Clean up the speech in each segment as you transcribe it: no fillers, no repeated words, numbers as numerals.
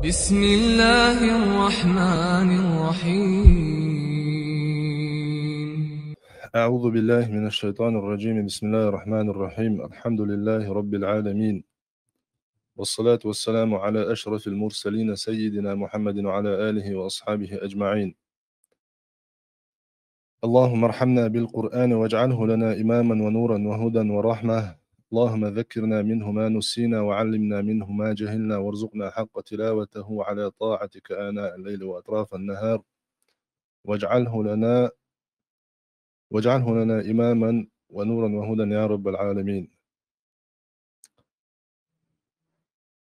بسم الله الرحمن الرحيم. أعوذ بالله من الشيطان الرجيم. بسم الله الرحمن الرحيم. الحمد لله رب العالمين، والصلاة والسلام على أشرف المرسلين سيدنا محمد وعلى آله وأصحابه أجمعين. اللهم ارحمنا بالقرآن واجعله لنا إماما ونورا وهدى ورحمة. اللهم ذكرنا منه ما نسينا وعلمنا منه ما جهلنا وارزقنا حق تلاوته على طاعتك آناء الليل وأطراف النهار، واجعله لنا إماما ونورا وهدى يا رب العالمين.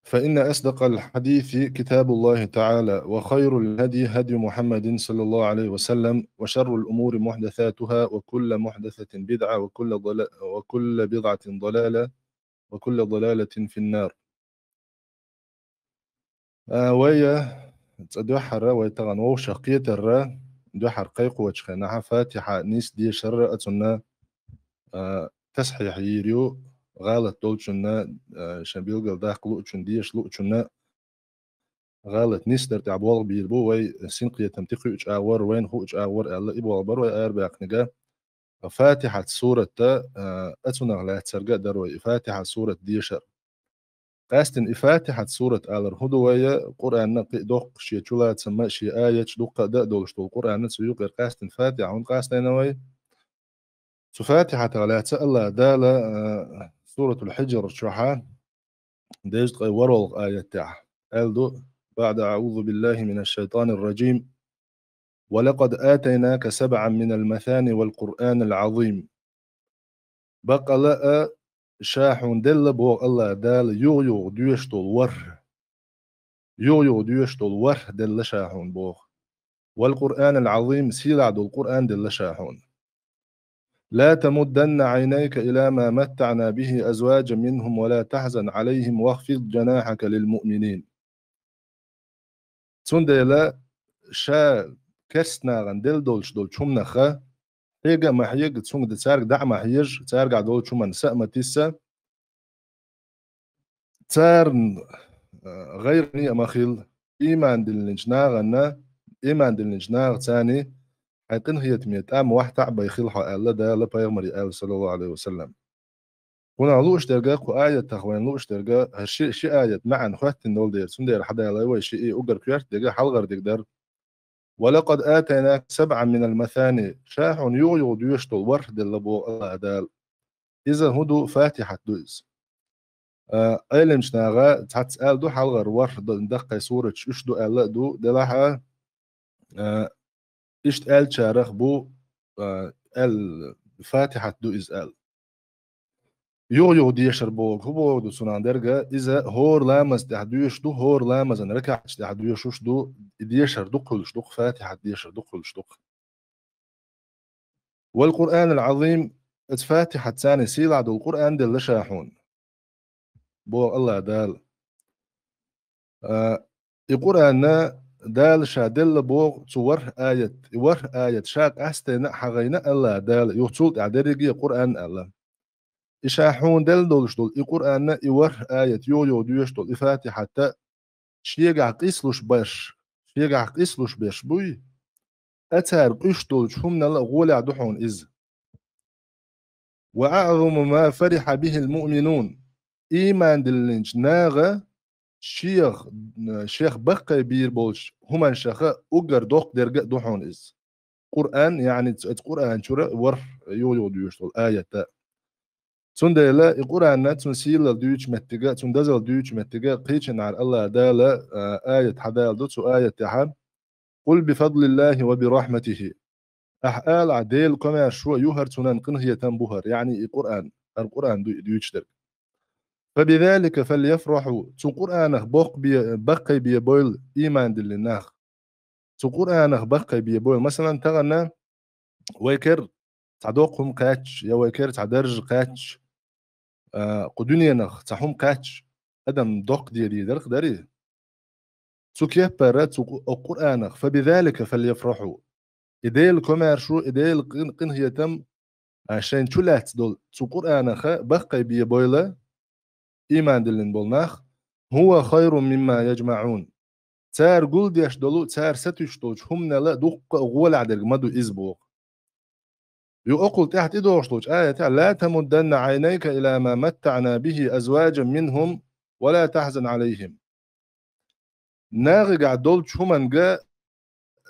فإن أصدق الحديث كتاب الله تعالى، وخير الهدي هدي محمد صلى الله عليه وسلم، وشر الأمور محدثاتها، وكل محدثة بدعة، وكل بضعة ضلالة، وكل ضلالة في النار. ويا تدوحر ويتغن وشقية الرا دوحر قيق وجخنا فاتحة نيس دي شر أتنا تصحيح يريو غالط دولشنا شنبيل داخل لوچن ديش لوچنا غلط نيستر تعبوال بيربو وي سنقية تمتقي اج اور وين هو اج اور الا ابو البر وي اير باقنقا فاتحة سورة اتنا غلا تسرقا دروي فاتحة سورة ديشر قاستن فاتحة سورة آلر هدو وي قرآن نقي دوق شي چولا تسمى شي آية دوق دا دولشتو القرآن نتسيو غير قاستن فاتحة هون قاستين وي فاتحة غلا تسألا دالا سورة الحجر شوحا ديجت غي ورول آية تاع ألدو بعد أعوذ بالله من الشيطان الرجيم. ولقد آتيناك سبعا من المثاني والقرآن العظيم. بقى لا شاحون دل بو الله دال يو ديشتول ور يو ديشتول ور دل شاحون بو، والقرآن العظيم سيلعد القرآن دل شاحون. لا تمدن عينيك إلى ما متعنا به أزواجا منهم ولا تحزن عليهم واخفض جناحك للمؤمنين. تندلا شا كسنا دل دولش دول شمنخه هيجا ما هيج تسونج تسارق دع ما هيج تسارق عدول شو من سأمة تسا تسار غير نية مخيل إيمان دلنجنا غنا إيمان دلنجنا ثاني حيقن هي تميت أم واحد تعب يخيل حق ده لا بيغمر آل صلى الله عليه وسلم. هنا لوش ترجع آية تخوين لوش ترجع هالشيء شيء آية معن خوات النول دير سندير حدا لا يوي شيء أجر كيرت دقة حلغر دقدر. ولقد آتيناك سبعا من المثاني شاح يو ديوشتو ورد اللبو الله دال إذا هدو فاتحة دوز أيلم شناغا تسأل دو حلغر ورد دقة سورة إش دو ألا دو دلها إشت آل شارخ بو الفاتحة دو إز آل يو ديشر بوغ هو دو سنان درجة إذا هور لامز تحديش دو هور لامز أن ركعت تحديش دو ديشر دو قلش دو فاتحة ديشر دو قلش دو. والقرآن العظيم اتفاتحة ثاني سيل عدو القرآن دل شاحون بو الله دال القرآن دال شادل بو تصور آية آية شاك أستينا حغينا الله دال يوصل تعدرجي القرآن الله إشاحون دل دولش دول القرآن آية يو ديوش دول الفاتحة شيقع قيسلوش باش شيقع قيسلوش باش بوي أتار قيش دول شهم نلا غولع دحون إز. وأعظم ما فرح به المؤمنون إيمان دلنج ناغا شيخ بقى بير بولش هما شيخ أجر دوق درجة دوحون إز قرآن يعني القرآن شورا ور يو ديوشتول آية تا سندلا القرآن ناتون سيلا ديوش متجا سندزل ديوش متجا قيشن على الله دالا آية حدال دوتسو آية تحم قل بفضل الله وبرحمته أحقال عديل كما شو يهر تنان قنهية تنبهر يعني القرآن ديوش درجة. فبذلك فليفرحوا تو قرآنه بقي بي بويل إيمان دلناخ تو قرآنه بقي بي بويل مثلا تغنى ويكر تعدوقهم قاتش يا ويكر تعدرج قاتش قدنيا نخ تحهم قاتش أدم دوق ديري درق داري تو كيف بارات قرآنه فبذلك فليفرحوا إديل كوميرشو إديل قن هي تم عشان تولات دول تو قرآنه بقي بي بويله إيمان دلن بولناخ هو خير مما يجمعون تار قول ديش دولو تار ستوش دولش هم لا دوق غول عدرق مدو إزبوغ يقول تحت إدوش دولش آية لا تمدن عينيك إلى ما متعنا به أزواجا منهم ولا تحزن عليهم ناغي قاعد دولش هم جاء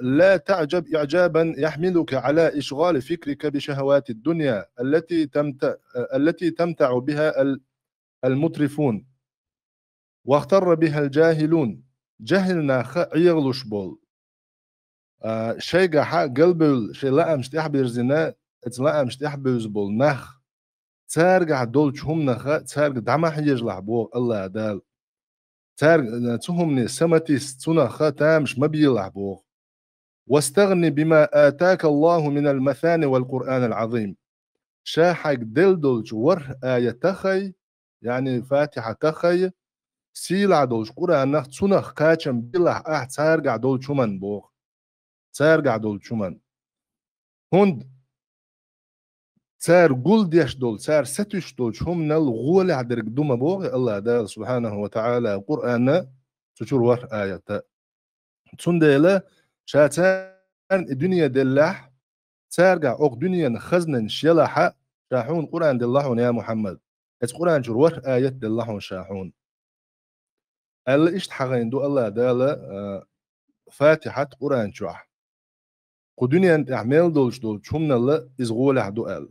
لا تعجب إعجابا يحملك على إشغال فكرك بشهوات الدنيا التي تمتع بها المترفون واغتر بها الجاهلون جهلنا عيغلوش بول شيء حق قلبل شيء لا مش تحبير زنا لا مش تحبير بول نخ تارجع دولش هم نخ تارجع دعما حيج لعبو الله دال تارجع تهم سمتي ستنا خ تامش ما بيلعبو واستغني بما آتاك الله من المثاني والقرآن العظيم شاحق دلدلج ور آية تخي يعني فاتحة تخي سيلع دولج قرآن نخ تسنخ كاتشم بيلح تارجع دول شمن بوغ تارجع دول شمن هند تار قول ديش دول تار ستش دول هم نل غول عدرك دوما بوغ الله دال سبحانه وتعالى قرآن تشور ور آية تسنديلا شاتان الدنيا دلح تارجع أوق دنيا خزنا شيلحة شاحون قرآن دلحون يا محمد قرآن جروح آية دلحون شاحون الله إشت حغين دو الله دالة فاتحة قرآن شوح قدنيا أنت أعمال دولش دول شمنا الله إزغول عدو أل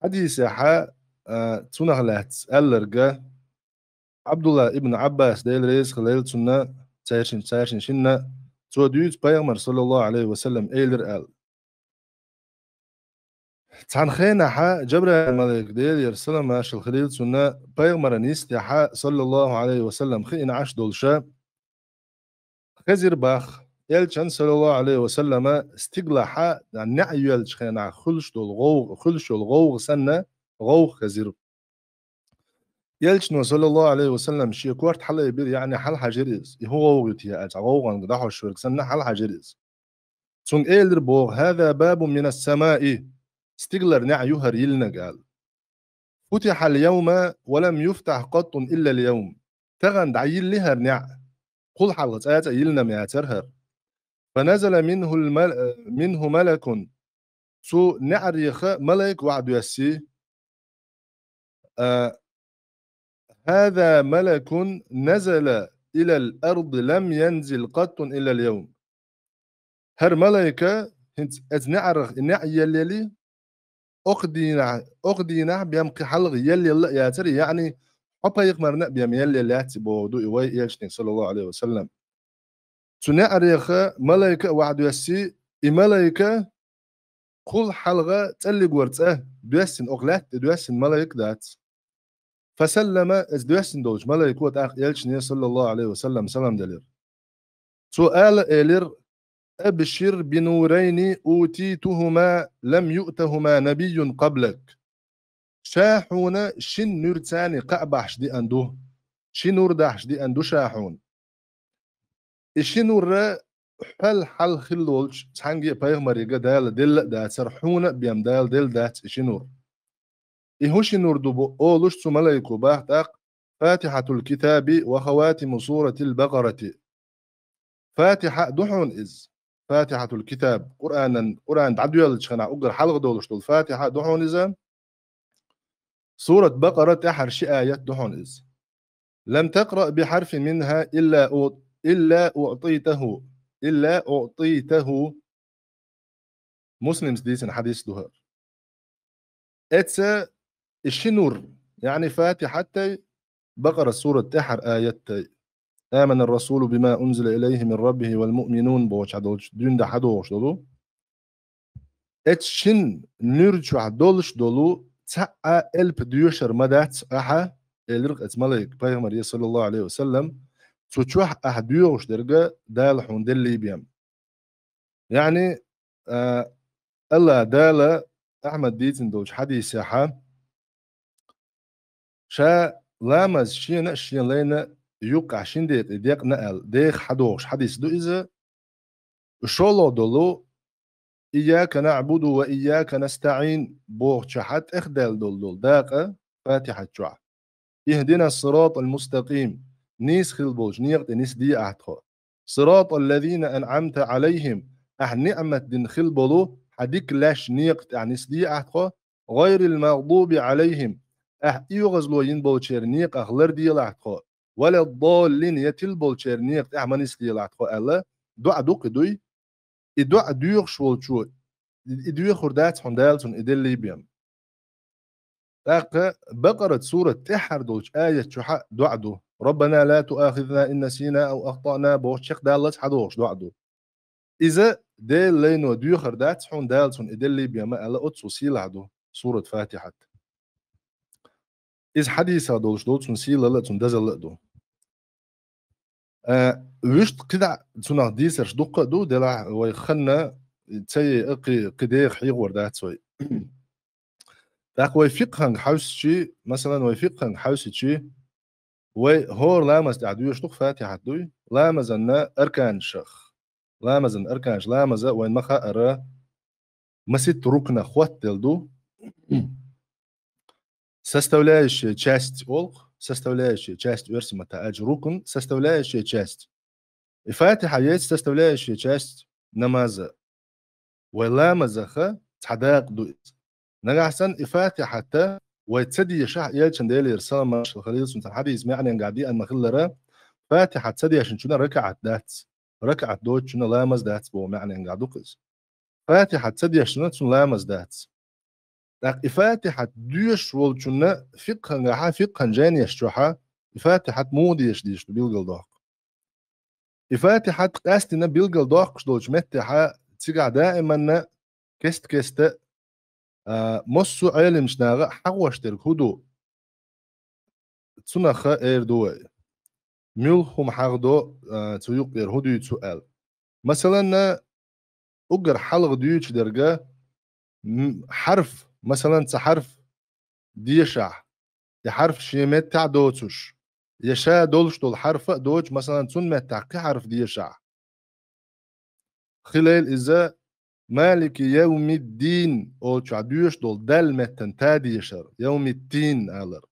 حديث حا تسنغ لات ألرقا عبد الله ابن عباس ديل ريس خلال سنة تايرشن شنة توديوت بيغمر صلى الله عليه وسلم إيلر أل تان خينا حا جبر الملك ديل يرسل ماش الخليل سنة بيغمر نيستي حا صلى الله عليه وسلم خين عش دولشا خزر باخ يلشن صلى الله عليه وسلم استقلا حا نعي يلش خينا خلش دول غوغ سنة غوغ خزر يلشن صلى الله عليه وسلم شي كورت حلا يبير يعني حل حجريز هو غوغتي أج غوغن قدحو الشورك سنة حل حجريز سون إيلر بوغ هذا باب من السماء استقلر نعيهر يلنا قال فتح اليوم ولم يفتح قط إلا اليوم تغن دعيل لهر نع قل حلقة آيات يلنا مياترهر فنزل منه ملك سو نعريخ ملك وعد يسي هذا ملك نزل إلى الأرض لم ينزل قط إلا اليوم هر ملائكة هنت نعرخ نعي يلي أقدينا بيمقي حلق يلي ياتري يعني حبا يقمرنا بيم يلي لاتي بودو إيوي يلشني صلى الله عليه وسلم تنعرخ ملائكة وعد يسي ملائكة كل حلقة تلق ورته دوسن أغلات دوسن ملائك ذات فسلم دوسن دوج ملائك وتأخ يلشني صلى الله عليه وسلم سلام دلير سؤال إلير أبشر بنورين أوتيتهما لم يؤتهما نبي قبلك شاحون شن نور تاني قعبحش دي أندو شن نور دحش دي أندو شاحون الشن نور حل خلولش تانجي بايغمريغا دال دل دات سرحون بيام دال دل دات الشن نور إيهو شن نور دبو أولوش سملايكو باحتاق فاتحة الكتاب وخواتم سورة البقرة فاتحة دحون إز فاتحة الكتاب قرآن دعدو يلش خنا أقر حلقة دولش دول فاتحة دحون إذا سورة بقرة تحر شي آيات دحون إز لم تقرأ بحرف منها إلا أعطيته مسلم سديسن حديث دهر إتسا الشنور يعني فاتحة بقرة سورة تحر آيات آمن الرسول بما أنزل إليه من ربه والمؤمنون بوش عدولش دون دا حدوش دولو اتشن نرجو عدولش دولو تسعى ألب ديوشر مدات أحا إلرق اتماليك بايغمر صلى الله عليه وسلم تشوح أحديوش درجة دالحون دلي بيام يعني الله دالة أحمد ديتن دوش حديث يحا شا لامز شينا شين لينا يوقع شين ديق نقل ديخ حدوش حديث دو إذا شولو دولو إياك نعبد وإياك نستعين بوغ شحات إخدال دول داقة فاتحة شوع اهدنا الصراط المستقيم نيس خلبوش نيغت نيس دي أحتخو صراط الذين أنعمت عليهم نعمة دين خلبلو حديك لاش نيقت يعني سدي أحقا غير المغضوب عليهم يغزلو ينبو تشيرنيق أغلر دي لحقا ولا الضالين يتلبو تشيرنيق منيس دي لحقا ألا دعا دوك دوي إدعا دوغ شوال شو إدوي خردات حندالتون إدلي بيام بقرة سورة تحر دوش آية شحا دعدو ربنا لا تؤاخذنا إن نسينا أو أخطأنا بوش شيخ دالت حدوش دعدو إذا ديل لينو ديوخر دات حون دالتون إدلي بيما ألا أتسو سيلعدو سورة فاتحة إذ حديثة دولش دولتون سيلا لتون دزل لدو وشت قدع تونغ ديسرش دوقة دو دلع ويخنا تسي اقي قدير حيغور دات سوي داك ويفقهن حوسشي مثلا ويفقهن حوسشي وهور لامز دعدوش دوق فاتحة دوي لامزن أركان الشيخ لامزن أركانش لامزة وين مخا أرى مسيت ركن خوات دلدو составляющая часть олг, составляющая часть версии матаач рукн, составляющая часть. И фатиха есть составляющая часть намаза. ولا تعداق دوئت. نجحسن إفاتحة حتى ويتسدي يشح يلشن ديلي رسالة مش الخليل سنت الحديث يعني قاعدين أن مخلرة فاتحة تسدي عشان شنا ركعت دات ركعت دوت شنا لامز دات بو معنى قاعدوكس فاتحة تسدي عشان شنا لامز دات فاتحة دوش والشنا فقها نجحا فقها جاني يشجحا فاتحة مودي يشديش بيلقل دوق فاتحة قاستنا بيلقل دوق شدولش متحة تيجع دائما كست مصو عيل مش ناغا حقوش ترك هدو تسنخ اير دوي ملهم حقدو تيوق اير هدو يتسؤال مثلا اقر حلق ديوش درجة حرف مثلا تحرف ديشع يحرف شيمت تاع دوتش يشا دولش دول حرف دوج مثلا تون متعقي حرف ديشع خلال إذا مالك يوم الدين أو تعديش دول دل متن تادي يشر يوم الدين ألر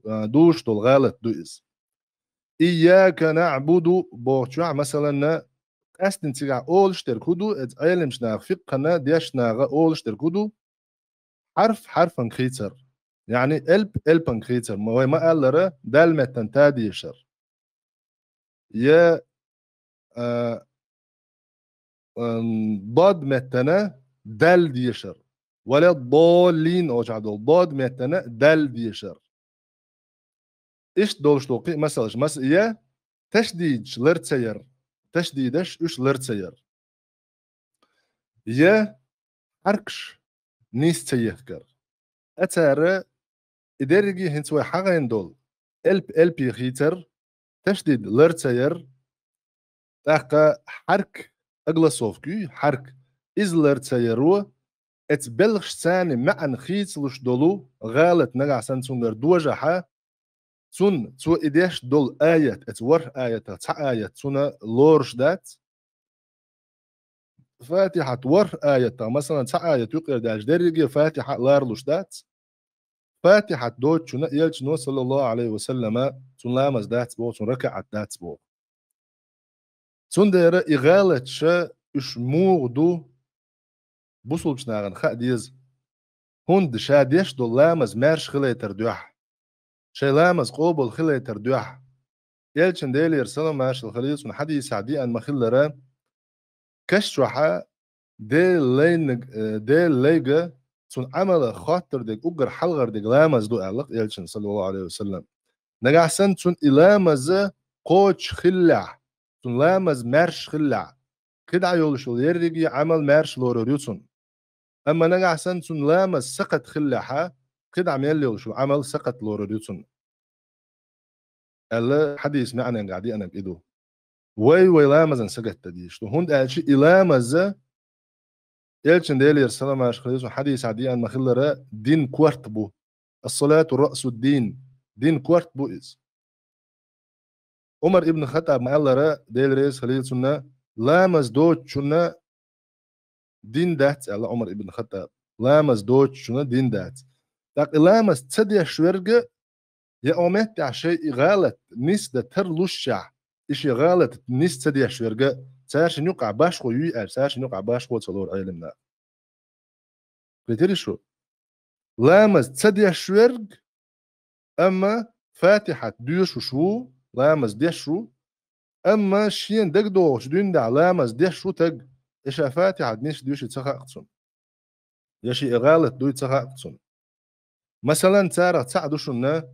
دوش دول غلط دوئز إياك نعبد بوشع مثلا أستن تيجع أولش تركودو إت أيلمش نافقنا ديش ناغا أولش تركودو حرف انخيتر يعني ألب انخيتر ما ألر دل متن تادي يشر يا ضاد متنا دال ديشر ولا الضالين او جعدول ضاد متنا دال ديشر ايش دولش توقي مثلا يا تشديد لرتسير تشديدش ايش لرتسير يا حركش نيس تيهكر اتار ادرجي هنتوي حاجين دول الب يخيتر تشديد لرتسير تاقا حرك أغلصوفكي حرك إزلر تسيرو اتبلغش ثاني معن خيتلوش دولو غالت نجع سنتونجر دوجحا تون تو إديش دول آية اتور آية تع آية تونا لورش دات فاتحة ور آية مثلا تع آية يقر داش درجة فاتحة لارلوش دات فاتحة دوت شنا يلش نو صلى الله عليه وسلم تون لامز دات بو تون ركعت دات بو تون دير إغالة شا إش موغدو بوصل بشناغن خا ديز هند شاديش دو لامز مارش خلي تردوح شي لامز قوبل خلي تردوح يلشن ديلي يرسلو ماش الخليص من حديث عدي أن مخلرا كشوحا ديل ليغا تون عمل خاطر ديك أقر حلغر ديك لامز دو أعلق يلشن صلى الله عليه وسلم نجع سن تون إلامز قوش خلع تون لامز مارش خلع كده يولشو يرجي عمل مارش لوروريوتون أما نجع سن تون لامز سقط خلعها كده عم يولشو عمل سقط لوروريوتون ألا حديث معنى قاعدي أنا بإيده وي لامزن سقط تديش تو هند أشي إلامز يلشن ديلي يرسل ما شخص حديث عدي أن مخلرا دين كوارت بو الصلاة رأس الدين دين كوارت بو إز عمر ابن الخطاب ما قال را ديل رئيس خليل سنة لامز دوت شنا دين دات على عمر ابن الخطاب لامز دوت شنا دين دات تاق لامز تسدي شورجة يا أمت شيء غلط نسدة ترلوشع إشي غلط نيس تدي شورجا ساشن يقع باش خو يقع ساشن يقع باش خو تصلور علمنا قلتلي شو لامز تدي شورج أما فاتحة ديش وشو لامز ديش شو أما شين دق دوش دين دا لامز ديش شو تق إشا فاتحة نيش ديش يتسخقصن يشي غلط دو يتسخقصن مثلا تارا تعدوشنا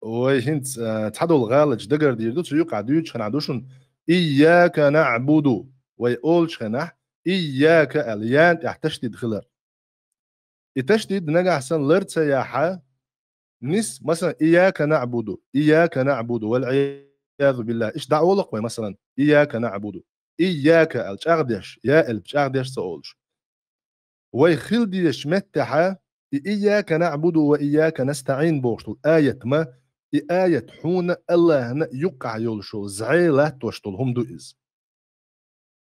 وهنت تحدو الغالج دقر ديردو تيوقع ديوش خنعدوشن إياك نعبد ويقولش خنح إياك اليان احتشتد خلر التشديد نجع سن لرت سياحة نس مثلا إياك نعبد والعياذ بالله إيش دعوة لك مثلا إياك نعبد إياك الشاغدش يا الشاغدش سأولش ويخل ديش متحة إياك نعبد وإياك نستعين بوشتل آية ما آية حون الله يقع يولشو زعيلة توشتل هم دو إز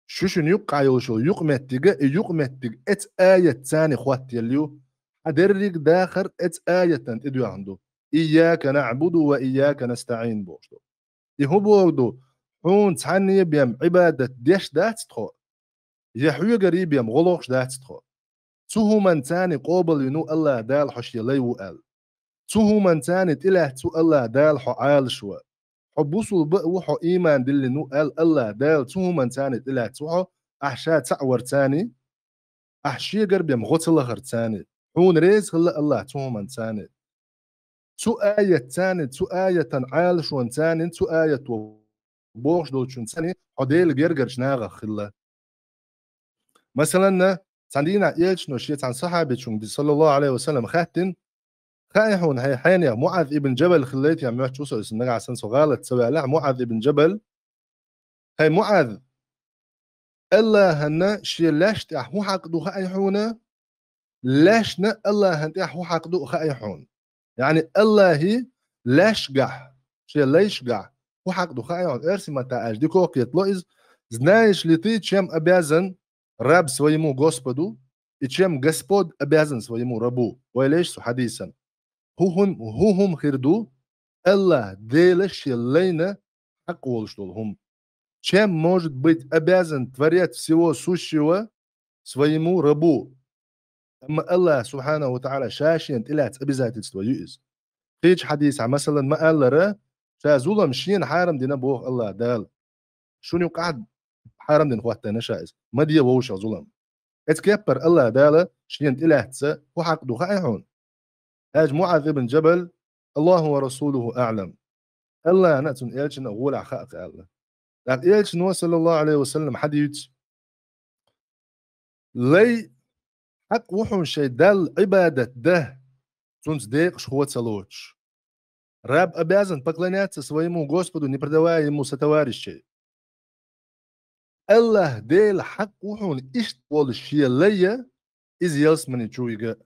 شوشن يقع يولشو يقمتق ات آية تاني خوات يليو أدرك داخر ات آية تدو عنده إياك نعبد وإياك نستعين بوشتل يهو بوردو حون تعني بيم عبادة ديش دات تخو يحوي قريب يم غلوش دات تخو تهو من تاني قوبل ينو الله دال حش يلي وقال تهو من تاني تله تو الله دال حو عال شوى حبوسو بقو حو إيمان دل نو قال الله دال تهو من تاني تله تو أحشا تعور تاني أحشي قرب يم غوت الله تاني حون ريز خلا الله تهو من تاني تو آية تاني تو آية عال شو تاني تو آية بوش دول شو تاني حديل جرجر شناغة خلا مثلا تندينا إيش نوشيت عن صحابة شون صلى الله عليه وسلم خاتن خايحون هي حين معاذ ابن جبل خليت يا معت شو اسم نقع سن غلط سوى لا معاذ ابن جبل هي معاذ الله هن شي لاش تاع هو حقدو خايحون لاش نا الله هن تاع هو حقدو خايحون يعني الله هي لاش قح شي ليش قح هو حقدو خايحون ارسي متى اجديكو كيتلوز знаешь ли ты чем обязан раб своему Господу и чем Господь обязан своему рабу وليش حديثا هم خردو الله делаешь лейна حق волштолхум чем может быть обязан творец всего сущего своему рабу أما الله سبحانه وتعالى شاشين إلات обязательства يؤس فيش حديث مثلا ما قال لره شازولا مشين حارم دينا بوخ الله دال شوني قاعد حارم دين خواتنا نشايز ما دي ووش ظلم اتكبر الله داله شين إلات وحق دو خايحون هاج معاذ بن جبل الله ورسوله أعلم الله نأتون إيلشن أقول عخاق الله لكن إيلشن صلى الله عليه وسلم حديث لي حق وحون شي دل عبادة ده تونس ديق شخوة صلوش раб обязан поклоняться своему Господу, не продавая ему сотоварищей. Allah дел حق وحون إشتول الشيء ليا إز يلسمني чуйга.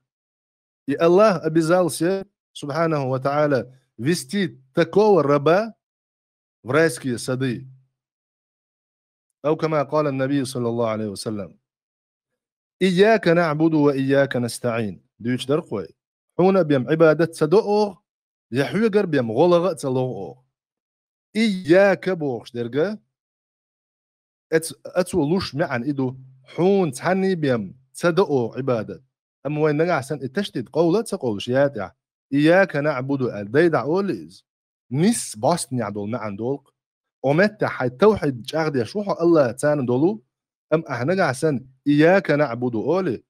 И Аллах обязался, субханаху ва та'аля, вести такого раба в райские сады. أو كما قال النبي صلى الله عليه وسلم إياك نعبد وإياك نستعين ديوش درقوي حونا بيم عبادة صدقه يحويقر بيم غلغة صلوه إياك بوخش درقة أتولوش معن إدو حون تحني بيم صدقه عبادة أما وين نقع سن التشديد قولة تقولش ياتع إياك نعبد الديدع أوليز نس باستني عدول معن دولق ومتى حيتوحد جاغد يشوحو الله تان دولو أم أحنقع سن إياك نعبد أولي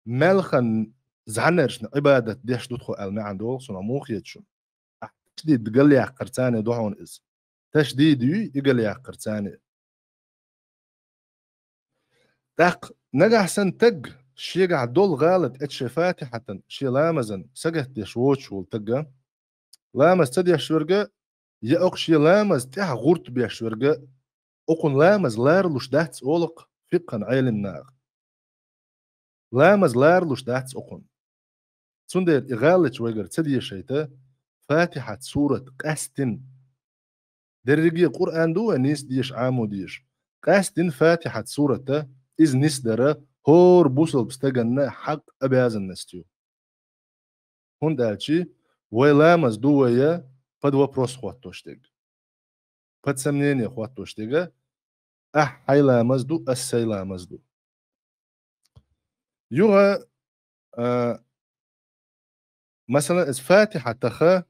ملخن زعنرش عبادة ديش تدخل المعن دول سنة موخيتشن تشديد قال لي قرتاني دوحون إز تشديد يقال لي قرتاني تاق نقع سن تق شيقع دول غالط اتش فاتحة شي لامزن سقت ديش ووتش والتقا لامز تديش ورقة يأق شي لامز تيح غورت بيش ورقة أقن لامز لارلوش دهتس أولق فقا عيلم ناغ لامز لارلوش دهتس أقن سندر إغالج ويقر تدي شيطة فاتحة سورة قاستن درجي قرآن دو نيس ديش عامو ديش قاستن فاتحة سورة إز نيس درا هور بوصل بستغن حق أبيازن نستيو هون دالشي ويلامز دوية под вопрос خوات توشتك بتسمنين يا اخوات وشتيجا حيلا مزدو السيلا مزدو يوغا مثلا فاتحة تخا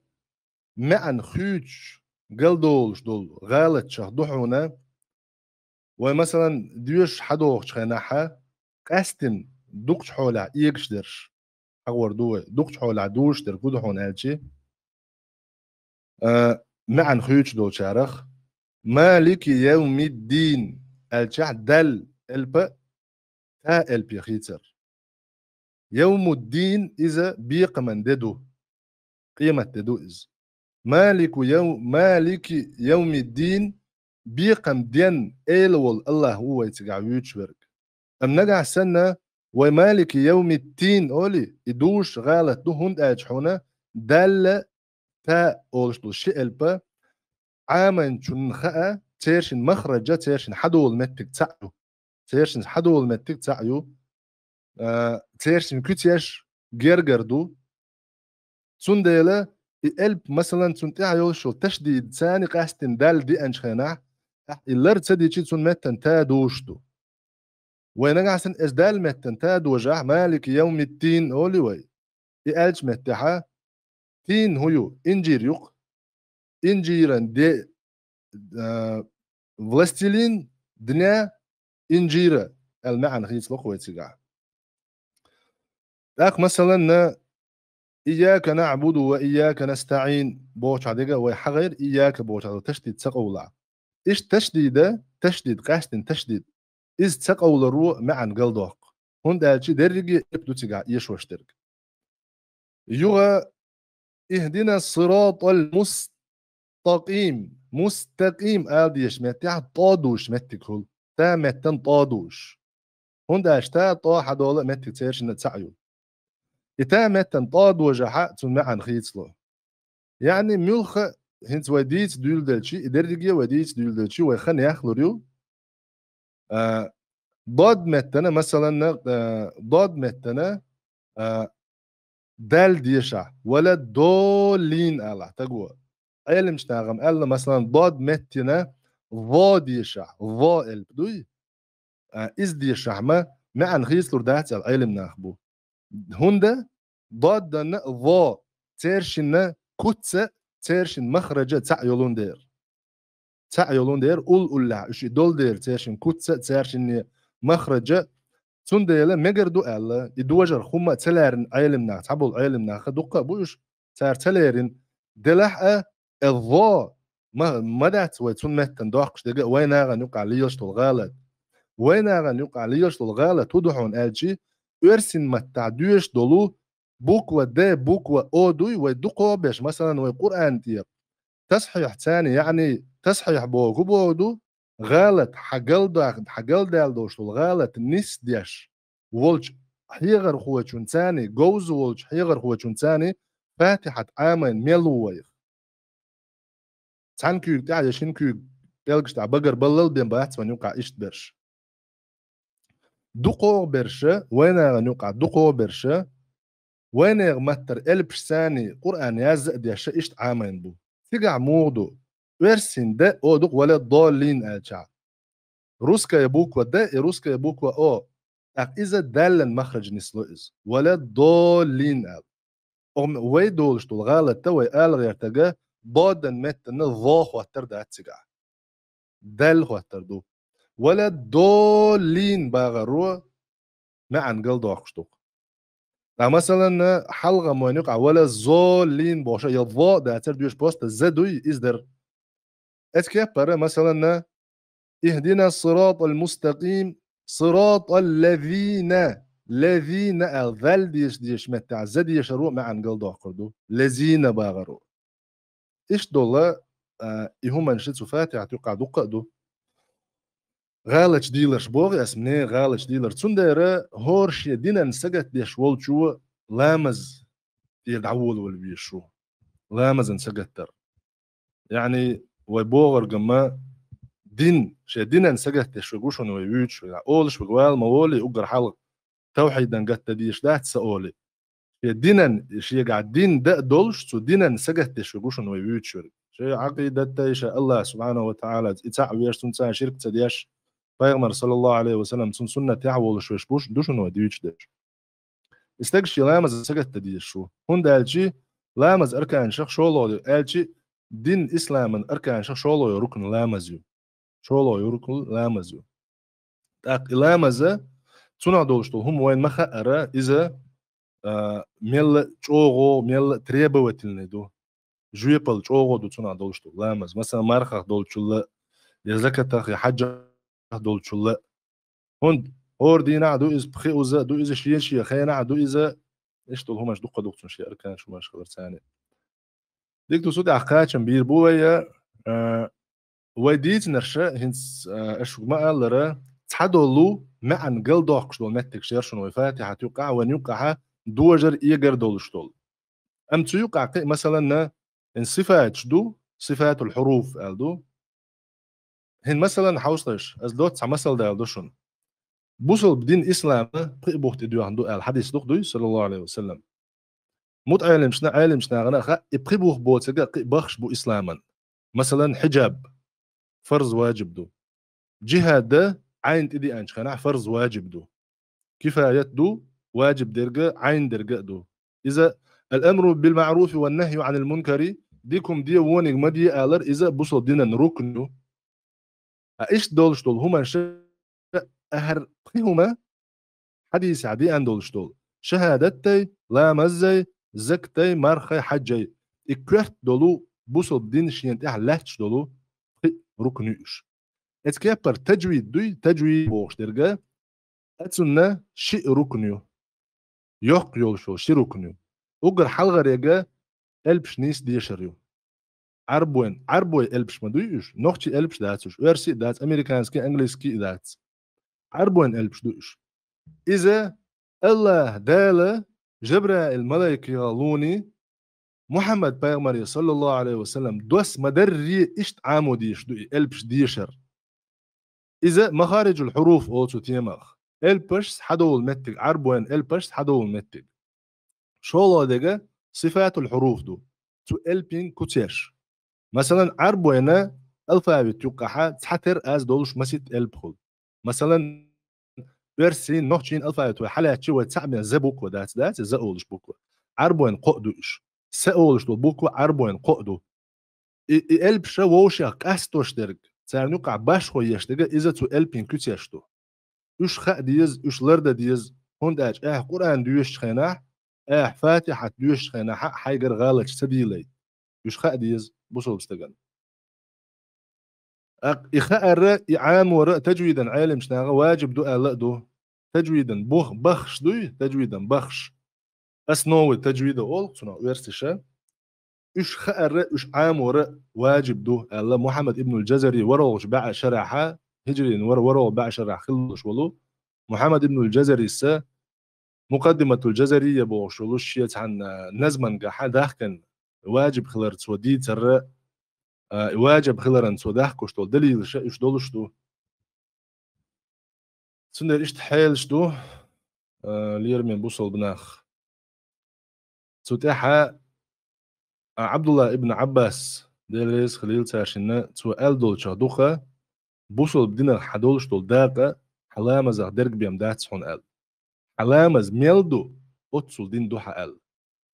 معن خيوج قلدولش دول غالت شهدوحونا ومثلا ديوش حدوخ خناحة قاستن دوكش حولا إيكشدرش أغور دوه دوكش حولا دوش در كودوحون ألشي معن خيوج دول شارخ مالك يوم الدين الشع دل الب تا البي خيتر يوم الدين إذا بيق من ددو قيمة ددو إز مالك يوم الدين بيقم دين إيلول الله هو يتقع ويتشورك أم نقع سنة ومالك يوم الدين أولي يدوش غالة دو هند أجحونا دل تا أولش دو شئلبا عامن شن خاء تيرشن مخرجة تيرشن حدول متك تعيو تيرشن حدول متك تعيو تيرشن كتيش جرجردو سنديلا القلب مثلا سنتعيو شو تشديد ثاني قاستن دال دي انشخنا اللر تسدي تشي سن متن تا دوشتو وينقع سن ازدال متن تا دوجع مالك يوم الدين اولي وي يالج متحا تين هيو انجير يق انجيران دي فلستيلين دنيا انجيرا المعنى خيس لقوة تسقع لك مثلا إياك نعبد وإياك نستعين بوش عديقة ويحغير إياك بوش عديقة تشديد تقولا إيش تشديد تشديد قاستن تشديد إز تقول الروح معا قلدوق هون دالشي درجي ابدو تقع إيش واشترك يوغا اهدنا الصراط المستقيم مستقيم آديش متع طادوش متك هول تا متن طادوش هون داش تا طا حدولا متك تيرش نتسعيو إتامة طاد وجحاء معا خيصله يعني ملخ هنت وديت دول دلشي إدرجي وديت دول دلشي ويخن يخلريو ضاد متنا مثلا ضاد متنا دال ديشع ولا دولين على تقوى أي اللي مش ناغم قال مثلا ضاد متنا ضا ديشع ضا البدوي إز ديشع ما معا خيصلر دهت أي اللي مناخبو هوندا ضادنا ضا تيرشنا كتسة تيرشن مخرجة تعيولون دير تعيولون دير أول إشي دول دير تيرشن كتسة تيرشن مخرجة تنديلا مجردو ألا يدوجر خما تلارن عيلمنا تعبول عيلمنا خدوقة بوش تار تلارن دلحقة الضا ما دات ويتون متن داقش دقا وين غنيوقع ليش الغالط وين غنيوقع ليش الغالط تدحون ألجي ارسن متعدوش دولو بوكوا دا بوكوا اودوي ويدقوا باش مثلا ويقران تيق تصحيح ثاني يعني تصحيح بوكو بودو غلط حقل دال دوش غلط نس ديش ولج حيغر خوچون ثاني جوز ولج حيغر خوچون ثاني فاتحة آمن ميلويخ تانكو تاع شنكو يلقش تاع بقر بلل بين بات ونوقع اشت برش دقو برشة وين غنوقع دقو برشة وين متر البش ثاني قرآن يازق ديش اشت عامين بو تيقع مودو ورسين ده او دق ولا ضالين أجع روسكا يبوك وده روسكا يبوك او إذا دالن مخرج نسلو إز ولا ضالين أب ويدولش دول غالط توي آل غير تجا ضادن متن ضاخ واتر ده تيقع دال واتر دو ولا ضالين باغرو معن قلدو أخشتوك مثلا حلقة موانيقع ولا زولين بوشا يضاء ده أتر ديوش بوست زدوي إزدر اتكبر مثلا اهدنا الصراط المستقيم صراط الذين الذل ديش متع زد يشرو معن قلدو أخردو لذين باغرو إيش دولا إهم انشتسو فاتح تقع دقدو غالش ديلرش بوغ اسمني غالش ديلر تسنديرا هورش يدينا نسقت ديش والشو لامز يدعول والبيشو لامز نسقتر يعني ويبوغر قما دين شدينا نسقت ديش وقوشون ويوش اولش بقوال مولي اقر حلق توحيدا قد ديش دات سأولي يدينا شي قاعد دين دا دولش تو دينا نسقت ديش وقوشون ويوش شيء عقيدة تيش الله سبحانه وتعالى إتعويش تنسان شرك تديش پیغمبر صلى الله عليه وسلم تن سنة تعول شوش بوش دوشن وديوش ديش استقشي لامز سقت تديش شو هون دالشي لامز أركان شخ شولو دالشي دين إسلام أركان شخ شولو يركن لامزيو شولو يركن لامزيو تاق لامزة تنا دولشتو هم وين مخأرة إذا ميل چوغو ميل تريبوتلني دو جويبل چوغو دو تنا دولشتو لامز مثلا مرخخ دولشل يزكتخ يحج دولشل هون هور دينا دو إز بخي وزا دو إز شيء خينا دو إز إيش دول همش دقة دكتور شيء أركان شو ماش خبر ثاني ديك تو سود عقاتشم بير بويا وديت نرشا هنس أشو ما قال لرا تحدولو ما أن قل دوقش دول متك شيرشون وفاتحة يقع ونيقع دوجر إيجر دولشتول أم تيقع مثلا إن صفات شدو صفات الحروف قالدو هن مثلا حوصلش از دوت مثل ده قالدوشون بوصل بدين إسلام بوقت دو عنده الحديث دو صلى الله عليه وسلم موت عالم شنا غنا خا بوخ بوت بخش بو إسلاما مثلا حجاب فرض واجب دو جهاد ده عين تدي أنش خنا فرض واجب دو كفاية دو واجب درجة عين درجة دو إذا الأمر بالمعروف والنهي عن المنكر ديكم دي وونيك مدي آلر إذا بوصل دينا ركنو إيش دولش دول هما أهر هما حديث عدي أن دولش دول شهادتي لا مزي زكتي مرخي حجي إكوهت دولو بوصل دين شينت لاتش دولو ركنوش اتكابر تجويد دوي تجويد بوش درجة أتسنى شيء ركنيو يوق يولشو شي ركنيو وقر حلغر يجا ألبش نيس ديشريو عربوين ألبش ما دويش نوختي ألبش داتش ورسي دات أمريكانسكي أنجليسكي دات عربوين ألبش دويش إذا الله دالة جبرائيل الملائكة يالوني محمد بيغمري صلى الله عليه وسلم دوس مدري إشت عامو ديش دوي ألبش ديشر إذا مخارج الحروف أوتو تيمخ ألبش حدول متك عربوين ألبش حدول متك شولو ديجا صفات الحروف دو تو ألبين كوتيش مثلا عربوين الفابت يقحا تحتر از دولش مسيت ألبخل مثلا برسين نوحشين الفابت وحالات شو تسعمل زبوكو دات زاولش بوكو عربوين قودوش سأولش دول بوكو عربوين قودو ألبشا ووشاك أستوش درج تسارنوقع باش خويش ديجا إذا تو ألبين كوتيش دو يش خا ديز يش لرد ديز هون داج قرآن ديوش خناح فاتحة ديوش خناح حيقر غالج سبيلي يش خا ديز بوصل بستقن إخاء عام وراء تجويدا عالم شناغا واجب دو لا دو تجويدا بخش دوي تجويدا بخش أسنوي تجويدا أول سنة ويرسشا إش خاء إش عام وراء واجب دو الله محمد ابن الجزري وروش باع شرحها هجري ورو باع شرح خلش ولو محمد ابن الجزري السا مقدمة الجزرية بوشولوش عن نزمن قاحا داخكن واجب خلر تسودي ترى واجب خلرن سوداه كشتول دليل شا إيش دولشتو سندر إيش تحيلشتو لير من بوصل بناخ سوتاحا عبد الله ابن عباس دليس خليل تاشنا سؤال دولشا دوخا بوصل بدينا حدولشتول داقا حلامز درج بيم داتسون قال حلامز ميلدو أتصل دين دو حقل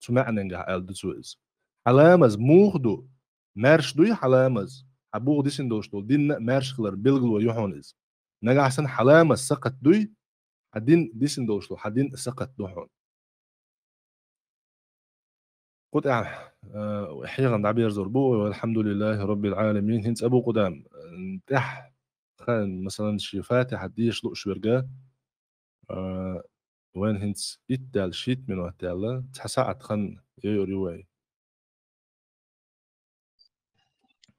سمعنا نجا حقل دو سويز حلامز موخدو مارش دوي حلامز حبوغ ديسن دوشتول دين مارش خلر بيلغل ويوحونز نجا حسن حلامز سقط دوي حدين ديسن دوشتول حدين سقط دوحون قد حيغن عبير زربو والحمد لله رب العالمين هنس أبو قدام انتح خان مثلا شي فاتح حديش لقش ورقا وين هنس إتال شيت من وقتها تحسعت خن يوريواي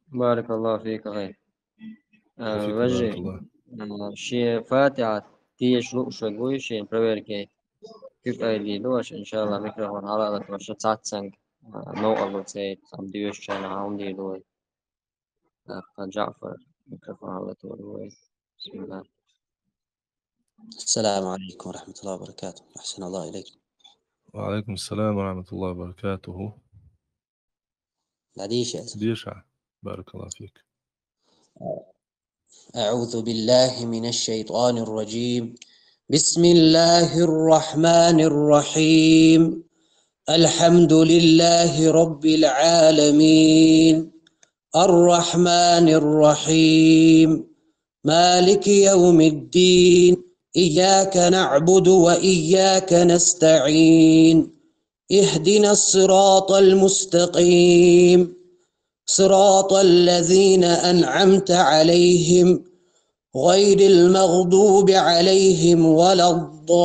بارك الله فيك أخي. وفيك وجه بارك الله شيء فاتحة تيش لو شوي شيء برير كي كيف أيدي دوش إن شاء الله ميكروفون على ذلك وش تاتسنج نو الله تيت عم ديوش شان عم دي دوي جعفر ميكروفون على طول بسم الله. السلام عليكم ورحمة الله وبركاته. أحسن الله إليكم. وعليكم السلام ورحمة الله وبركاته. ديشة بارك الله فيك. أعوذ بالله من الشيطان الرجيم. بسم الله الرحمن الرحيم. الحمد لله رب العالمين، الرحمن الرحيم، مالك يوم الدين، إياك نعبد وإياك نستعين، اهدنا الصراط المستقيم، صراط الذين أنعمت عليهم غير المغضوب عليهم ولا الضالين.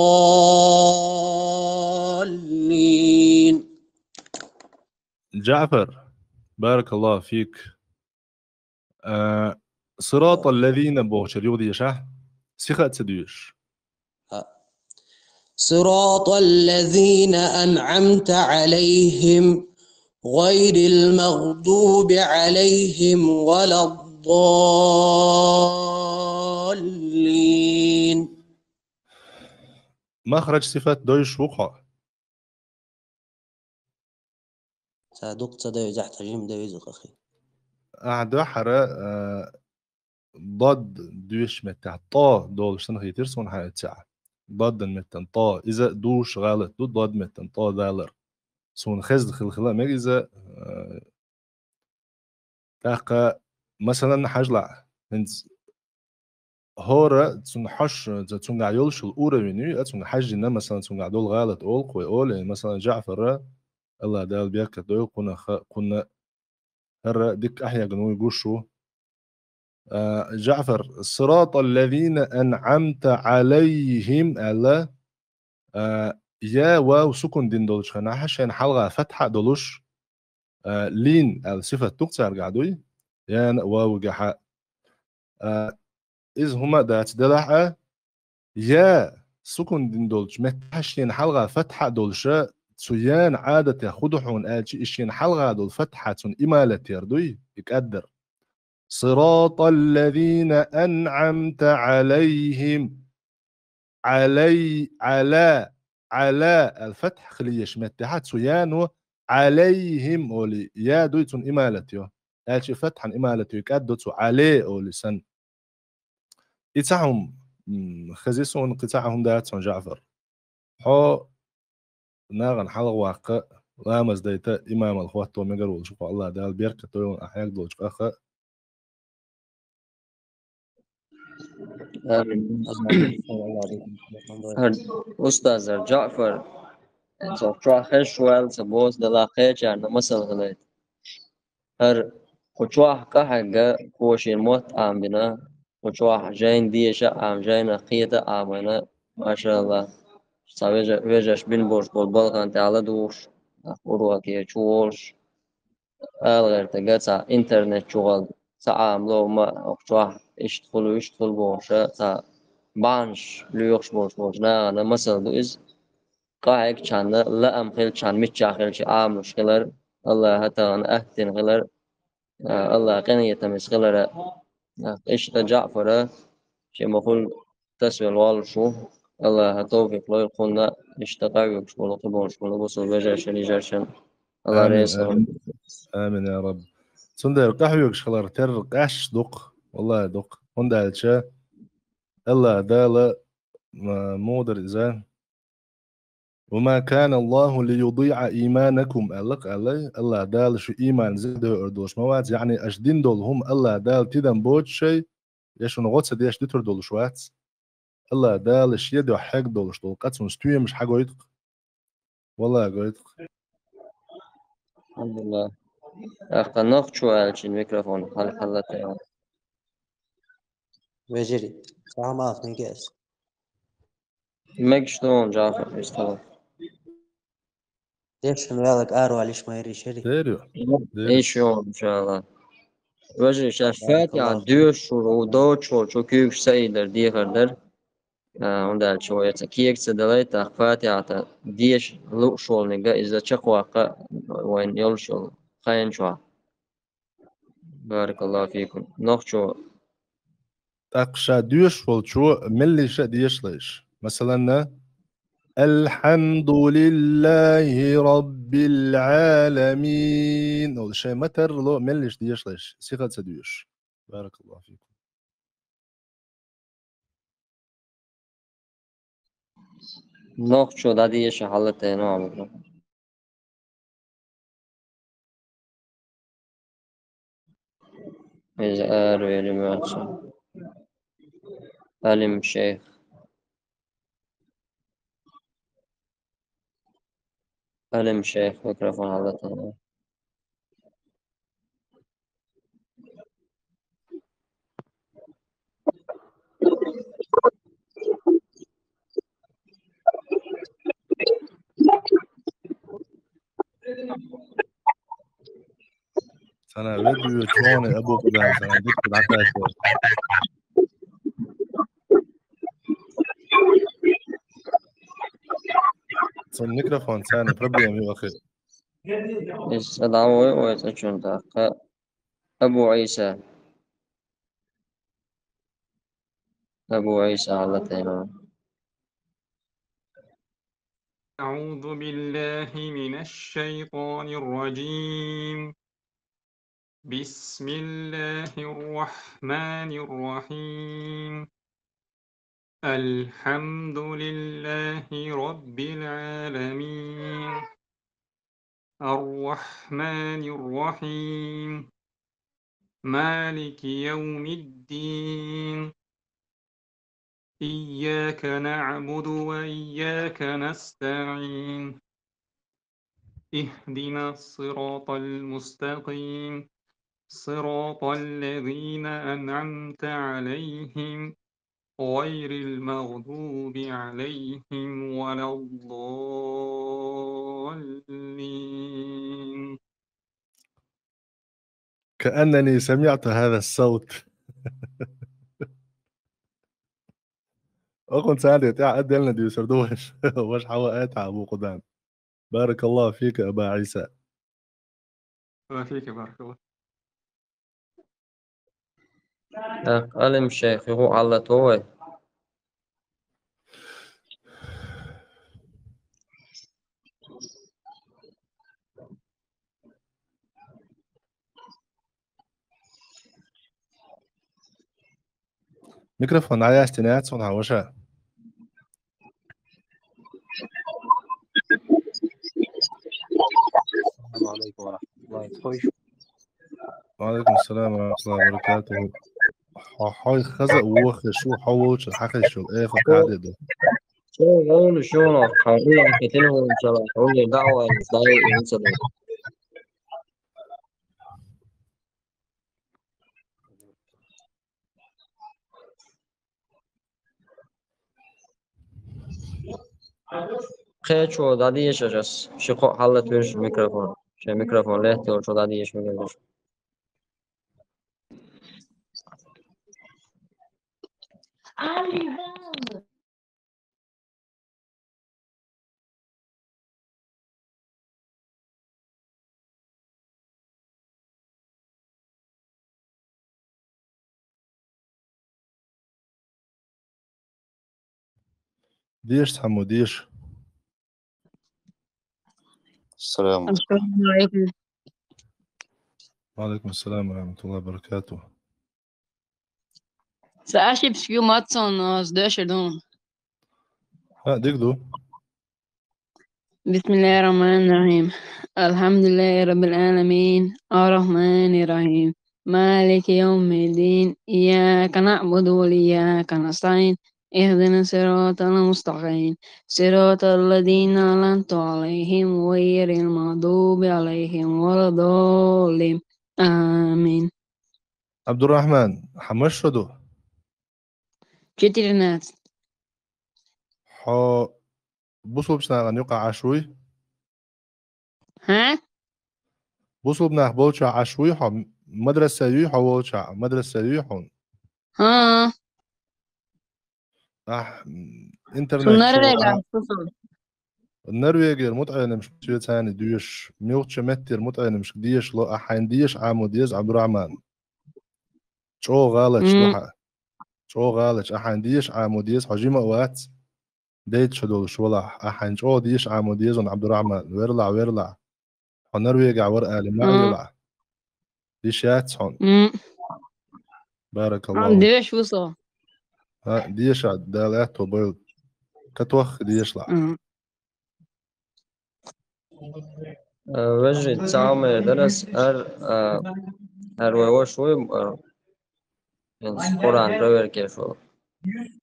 جعفر بارك الله فيك. صراط الذين بوشر يودي شح سيخة تدويش. صراط الذين أنعمت عليهم غير المغضوب عليهم ولا الضالين. مخرج صفات دويش وقع. صادق صدق زحت جيم دويزق أخي. أعدحر ضد دوش متى طا دولش تنخي ترسون حاجة تسعة ضد متى طا إذا دوش غلط دو ضد متى طا دالر سون خزد خلخلا مجزة تاقة مثلا حجلع هنز هورا تسون حش تسون قاعدول شو الأورا مني تسون حجنا مثلا تسون قاعدول غلط أول قوي أول مثلا جعفر الله دال بيك دوي كنا هر ديك أحيا قنوي قوشو جعفر الصراط الذين أنعمت عليهم ألا يا واو سكون دين دولش خنا حشين حلقة فتحة دولش لين الصفة تقصر قعدوي يا واو جحا إذ هما دات دلع يا سكون دين دولش متحشين حلقة فتحة دولش سيان عادة ياخدحون آجي إشين حلقة دول فتحة إمالة يردوي يقدر صراط الذين أنعمت عليهم على الفتح خليش متحات سيانو عليهم أولي يا دويتون إمالتيو هالشي فتحا إمالتيو كادوتو عليه أولي سن إتاهم خزيسون قطعهم داتون جعفر حو ناغن حلق واقع لامز ديتا إمام الخوات ومقر والشقو الله دال بيركة تويون أحياك دولش أخا أستاذ جعفر så trahe shwel sa bos de la khecha na masal ghalet har kuchwa ka haga koshin mot amdina kuchwa jain diesha am jain qiyata amana ma sha Allah saveja veja bin bos bol bol kan taala dush urwa ke chuosh algar tagata internet chugal sa amlo ma kuchwa يشتغل بوشا تا بانش ليوخش بوش na masal du is قاعد كان لا أم خيل كان متشاخل شيء مشكلة الله حتى أنا أهتن غلر الله قنية تمس غلر إيش تجعفر شيء مقول تسوي الوال شو الله توفيق لو يقولنا إيش تقاوي شو لقبون شو لبص الوجاشن يجاشن الله آمين رئيس آمين آمين يا رب سندر قحوي شخلر تر قاش دق والله دق هندا الشا الله دالا مودر إذا وما كان الله ليضيع إيمانكم ألق علي الله دال شو إيمان زده أردوش موات يعني أشدين دول هم الله دال تدن بوت شيء يشون غوتس دي أشدتر دول شوات الله دال شيد وحق دولش دول قاتون ستوية مش حاجة يدق والله يدق الحمد لله أخذ نخشوا على الميكروفون حلت وجري سامعك نجاس. مكشتون جعفر يستوى ليش نوالك أروى ليش ما يري شري؟ ديريو إيش يوم إن شاء الله وجه شفات الله يعني دوش ودو شو كيوك سيدر دي غردر عندها شوية كيك سدلي تخفات يعني ديش لو شول نجا إذا شقوا وين يلشول خاين شو بارك الله فيكم نخشو أقشا ديش والشو ملي شا ديش ليش مثلا الحمد لله رب العالمين. أول شيء متر لو ملش ديش ليش صيغة سدوش. بارك الله فيكم. نوخ شو دادي إيش حالته نوع بكرة. إذا أروي لمعصم ألم شيخ ألم شيخ ميكروفون حالته. سنة فيديو توني أبو قدام سنة دكتور عكاشة. صار الميكروفون ثاني بروبلم يا أخي. استدعوا ويتشون تاق أبو عيسى أبو عيسى حالته. أعوذ بالله من الشيطان الرجيم. بسم الله الرحمن الرحيم. الحمد لله رب العالمين. الرحمن الرحيم. مالك يوم الدين. إياك نعبد وإياك نستعين. اهدنا الصراط المستقيم. صراط الذين أنعمت عليهم غير المغضوب عليهم ولا الضالين. كأنني سمعت هذا الصوت. أخوان سعادة تاع أدلنا دي سردوش وش حوقات أبو قدام. بارك الله فيك أبا عيسى. الله فيك بارك الله. ألم شيخ هو على توي. ميكروفون على استناد صنع وشا. السلام عليكم ورحمة الله وبركاته. وعليكم السلام ورحمة الله وبركاته. حوي خزق ووخ شو حووش الحقي شو إيه فقاعدة ده. شو هون شو حاولوا كتير إن شاء الله حاولوا دعوة إزاي ينسدوا. خير شو دادي إيش جس شو حلت ويش الميكروفون شو الميكروفون ليه تقول شو دادي إيش ميكروفون. ديش حمو ديش. السلام عليكم. وعليكم السلام ورحمة الله وبركاته. Så Ashibsky Matson och Sdösherdon. ها ديك دو. بسم الله الرحمن الرحيم. الحمد لله رب العالمين الرحمن الرحيم مالك يوم الدين إياك نعبد وإياك نستعين اهدنا الصراط المستقيم صراط الذين أنعمت عليهم غير المغضوب عليهم ولا الضالين آمين. عبد الرحمن حمش شدو. كتير ناس. حو بوصل بسنا أن يقع عشوي. ها؟ بوصل بنا بولشا عشوي حو مدرسة يو حو بولشا مدرسة يو حون. ها؟ إنترنت شو سنرجع. النرويج المتعين مش شو ثاني ديش 100 متر متعين مش ديش لو أحين ديش عامو ديز عبد الرحمن. شو غالط شو حق. شو غالط أحين ديش عامو ديز حجيمة وات. ديت شدول شولح أحنج أو ديش عامو ديزون عبد الرحمن ويرلع حنر ويقع ورقة لما يلع ديش ياتسون بارك الله ديش وصل ها ديش دالات وبيض كتوخ ديش لع وجه تعامل درس وشوي القرآن روير كيفو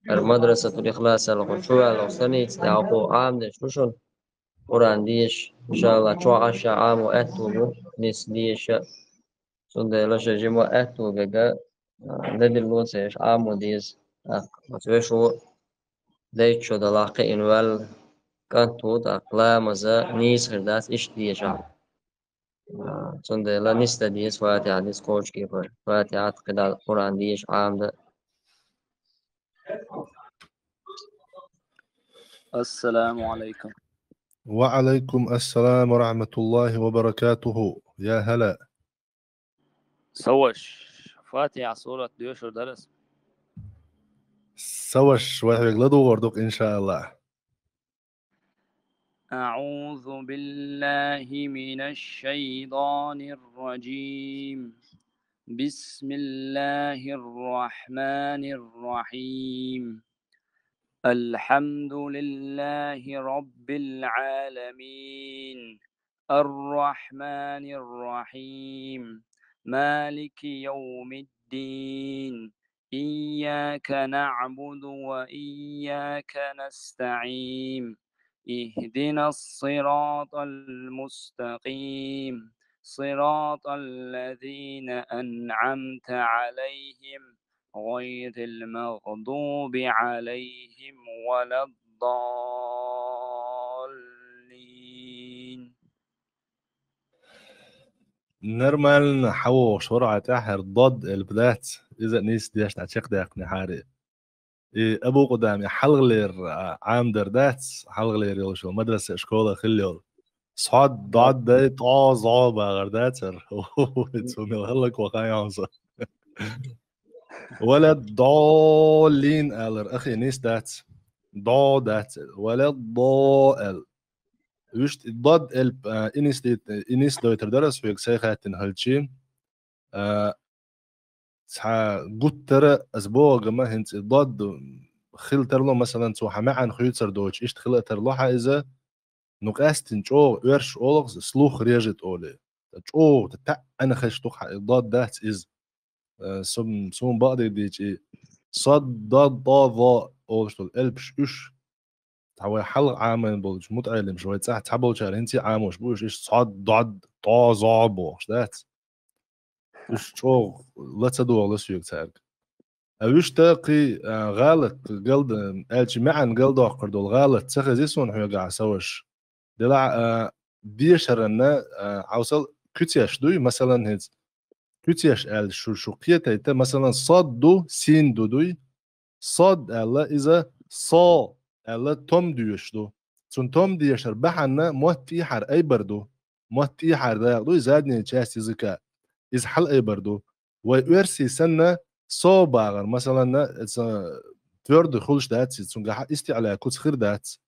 المدرسة الإخلاص الخشوع الوسطني يعقو عام دشوشون قرآن ديش إن شاء الله شو عشا عام وأتوبو نيس ديش سنده لشا جيمو أتوبو بقى ندي اللوسيش عام وديس وتوشو ديتشو دلاقي إنوال كانتو داقلا مزا نيس خردات إش ديش عام سنده لا نيس ديس فاتحة ديس كوش كيفر فاتحة قدال القرآن ديش عام ده السلام عليكم. وعليكم السلام ورحمة الله وبركاته يا هلا سوش فاتحة سورة ديوشر درس سوش واحد يقلدوا وردوك إن شاء الله أعوذ بالله من الشيطان الرجيم بسم الله الرحمن الرحيم الحمد لله رب العالمين الرحمن الرحيم مالك يوم الدين إياك نعبد وإياك نستعين اهدنا الصراط المستقيم صراط الذين أنعمت عليهم غير المغضوب عليهم ولا الضالين. نرمال نحو شرعة تحر ضد البلات إذا نيس ديش نعشق داق نحاري أبو قدامي حلغلير عام دردات حلغلير يوشو مدرسة إشكولة خليول صعد ضاد دي طاز عوبة غرداتر ويتسوني الهلك وقايانسا ولا الضالين ألر أخي نيس دات ضو دات ولا الضال وشت ضد إنيس دويتر درس في سيخات هالشي قلت ترى أسبوع ما هنت ضد خل ترلو مثلا سو حماعن خيوتر دوتش إشت خلق ترلوحا إذا نقاستن جو ورش أولغز سلوخ ريجت أولي جو تتع أنا خشتوح ضد دات إز سوم بقدر ديجي صد ضد ضا أولشتول ألبش إش هو حلق عامل بولش متعلم شوية ساعة تحبول شهر انتي عاموش بوش إيش صعد ضد طازعبو شدات إيش شو لا تدور لسيوك تارك أوش تاقي غالط قلد ألشي معن قلد أقردو الغالط تخذ يسون حيوغا سوش دلع ديشرنا عوصل كتياش دوي مثلا هيز كتياش أل شو قيتا يتا مثلا صاد دو سين دو دوي صاد ألا إذا صا ألا توم دويش دو چون توم ديشر بحنا موتي حر أي بردو موتي حر دا دو زادني تشاستي زكا إذ حل أي بردو ويرسي سنة صو باغر مثلا تورد خلش داتسي چون استي على كوتس خير داتس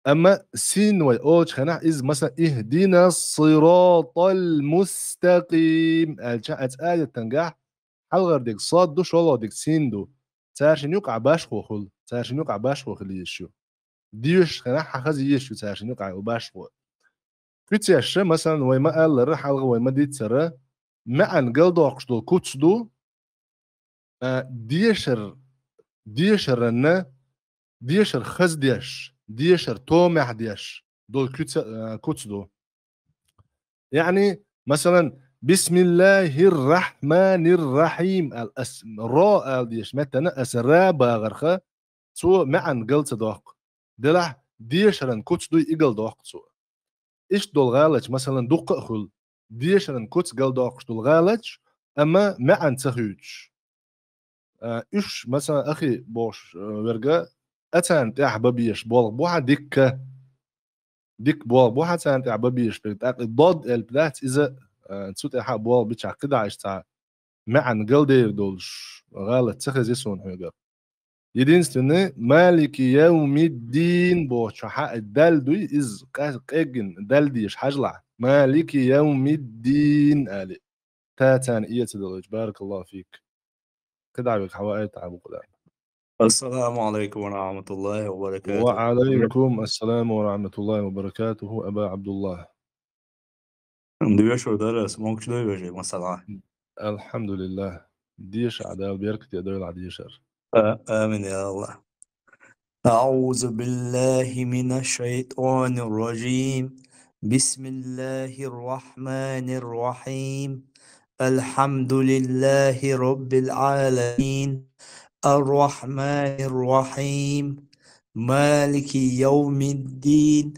أما سين ويوش خناح إذ مثلا اهدنا الصراط المستقيم أتآية تنجح حلغر ديك صاد دو شولو ديك سين دو تاشن يقع باش خوخل تاشن يقع باش خوخل يشو ديوش خناح خزي يشو تاشن يقع وباش خو كتياش مثلا ويما قال الرح حلغ ويما ديت سرا معن قلدو أقشدو كوتس دو ديشر خز ديشر تومح ديش دول كوتس دو يعني مثلا بسم الله الرحمن الرحيم الراء ديش متنا أسرا باغرخة سو معن قلت دوق دلع ديشرن كوتس دو إيقل دوق سو إيش دول غالج مثلا دوق أخل ديشرن كوتس قل دوق دول غالج أما معن تخيوش إيش مثلا أخي بوش ورقة أتان تاح ببيش بول بوها ديك بوها تان تاح ببيش ضد البلات إذا تسوت أحا بول بيتش عقد عشتا معن قل دير دولش غالت تخز يسون حيقر يدينستن مالك يوم الدين بوش حق الدال دوي إز قاقن دال ديش حجلع مالك يوم الدين آلي تاتان إيه تدلج بارك الله فيك كده عبك حوائي تعبوا قدام. السلام عليكم ورحمة الله وبركاته. وعليكم السلام ورحمة الله وبركاته أبا عبد الله. ديش ودرس ممكن ديش مثلا. الحمد لله ديش عدال بيركت يدوي العديشر. آمين يا الله. أعوذ بالله من الشيطان الرجيم. بسم الله الرحمن الرحيم. الحمد لله رب العالمين الرحمن الرحيم مالك يوم الدين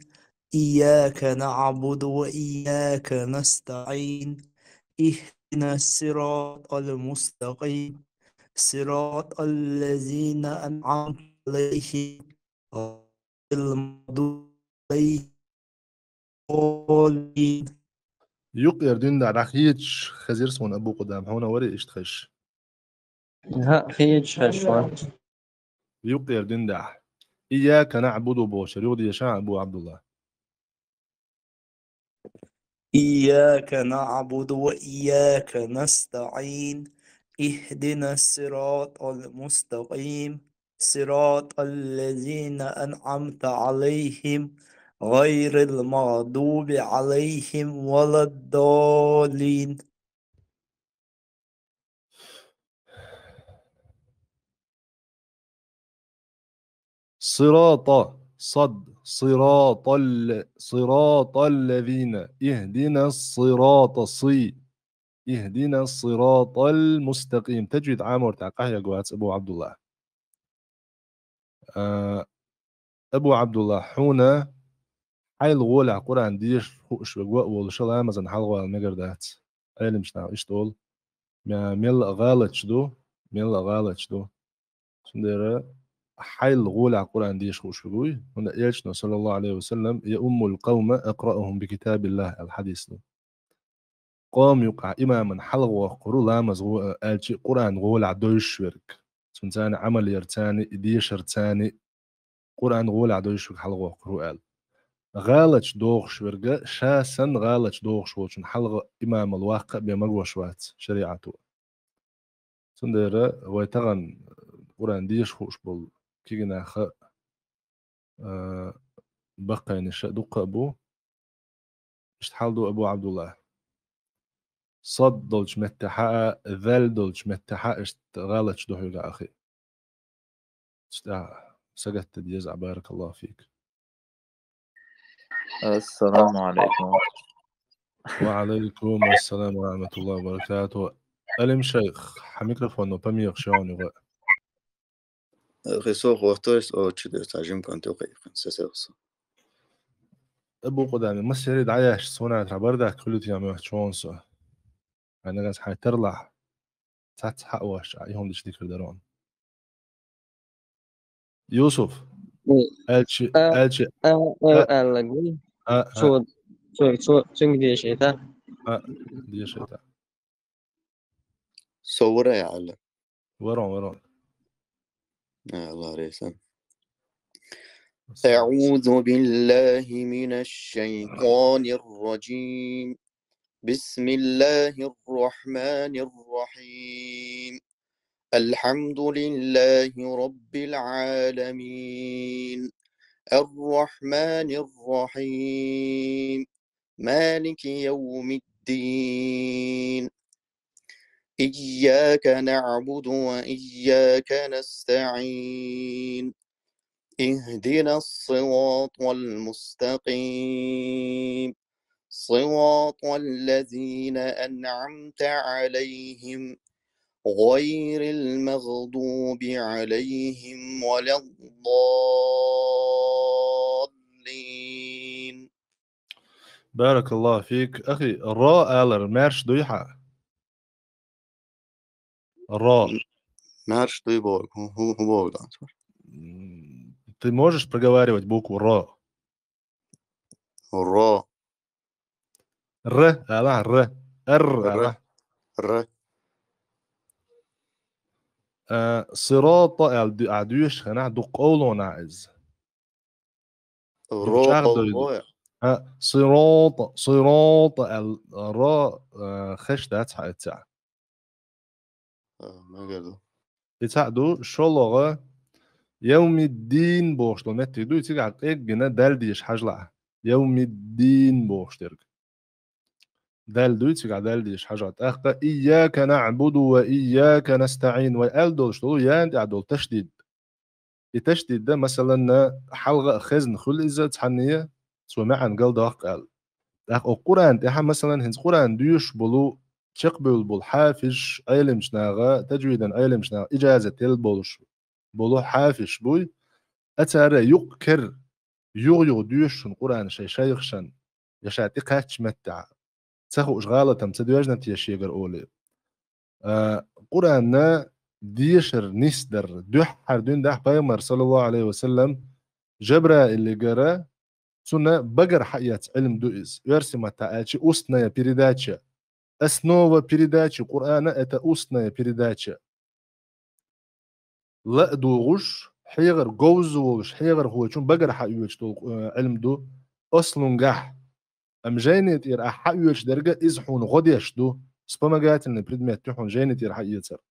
إياك نعبد وإياك نستعين اهدنا الصراط المستقيم صراط الذين أنعمت عليهم غير المغضوب عليهم. يقير دين دا رخيج خزير سون أبو قدام هنا وري اشتخش. ها خيج خشوان. يقير دين دا إياك نعبد بوشر يغدي يشاع أبو عبد الله. إياك نعبد وإياك نستعين اهدنا الصراط المستقيم صراط الذين أنعمت عليهم غير المغضوب عليهم ولا الضالين. صراط صد صراط الذين اهدنا الصراط اهدنا الصراط المستقيم تجويد عامر تعقاه يا قوات أبو عبد الله. أبو عبد الله حونا حيل غولع قرآن ديش خوش بقواء والشلا مزن حلوة المقردات أيلي مش نعم إيش تقول ميل غالت شدو شنديرة حيل غولع قرآن ديش خوش بقوي هنا إيشنا صلى الله عليه وسلم يأم القوم أقرأهم بكتاب الله الحديث له قام يقع إماما حلوة قرو لامز قرآن غولع دوش ورك سنتاني عمل يرتاني ديش يرتاني قرآن غولع دوش ورك حلوة قرو قال غالش دوغش ورقة شاسن غالش دوغش وشن حلقة إمام الواقع بمقوى شوات شريعته سندرة ويتغن قرآن ديش خوش بول كيغنا خا بقى نشاء دق أبو اشتحال دو أبو عبد الله صد دولش متحقق ذل دولش متحقق غالش دوح يا أخي سقطت ديزع بارك الله فيك. السلام عليكم. وعليكم السلام ورحمة الله وبركاته. ألم شيخ حميكروفون بميغ شون يغا غيسو غوتوس أو تشدر تعجم كنتو قيقن سسرسو أبو قدامي مسيري دعياش سونات عبردك كل تيام شونسو أنا ناس حيترلع تحت واش عيهم ديش ديكر درون يوسف ألشي ألقي شو دي شيطان دي شيطان صورة يا علم ورون الله ريسان. أعوذ بالله من الشيطان الرجيم. بسم الله الرحمن الرحيم. الحمد لله رب العالمين الرحمن الرحيم مالك يوم الدين إياك نعبد وإياك نستعين اهدنا الصراط المستقيم صراط الذين أنعمت عليهم غير المغضوب عليهم ولا الضالين. بارك الله فيك أخي. الراء آلر مارش دويحة الراء مارش دويبوغ هو Ты можешь проговаривать букву ро? ро. Р, ала, р. Р, ала. р. صراط عدوش خنا دو قولون عز الراء صراط الراء خش ده تاع ما قالوا يتعدو شلغة يوم الدين بوشتو نتيدو يتيجع قيق جنا دال ديش حجلع يوم الدين بوشترك دال دو يتيجع دال ديش حجلع أخقى إياك نعبد وإياك نستعين وقال دول شتو يان دول تشديد التشديد ده مثلا حلقة خزن خل إذا تحنية سوى معن قال ده قال القرآن تها مثلا هنز قرآن ديش بلو تقبل بالحافش أيلم شناغا تجويدا أيلم شناغا إجازة البولش بلو حافش بوي أتارى يقكر يغيغ ديوش القرآن شي شيخشن يشاتي قاتش متع تسخو إشغالة تمتدواجنا تيشيغر أولي قرآن ديشر نسدر دوحر دون دح بيمر صلى الله عليه وسلم جبرا اللي قرأ سنة بقر حياة علم دوئز يرسم تاعي أستنا يا بيريداتشا أسنوة بيريداتشا قرآن أتا أستنا يا بيريداتشا لا دوغش حيغر جوزوش حيغر هو شون بقر حيوش علم دو أصلن قح أم جينيت إر أحيوش درجة إزحون غديش دو سبما قالت إن بريدميت تحون جينيت إر حيوتر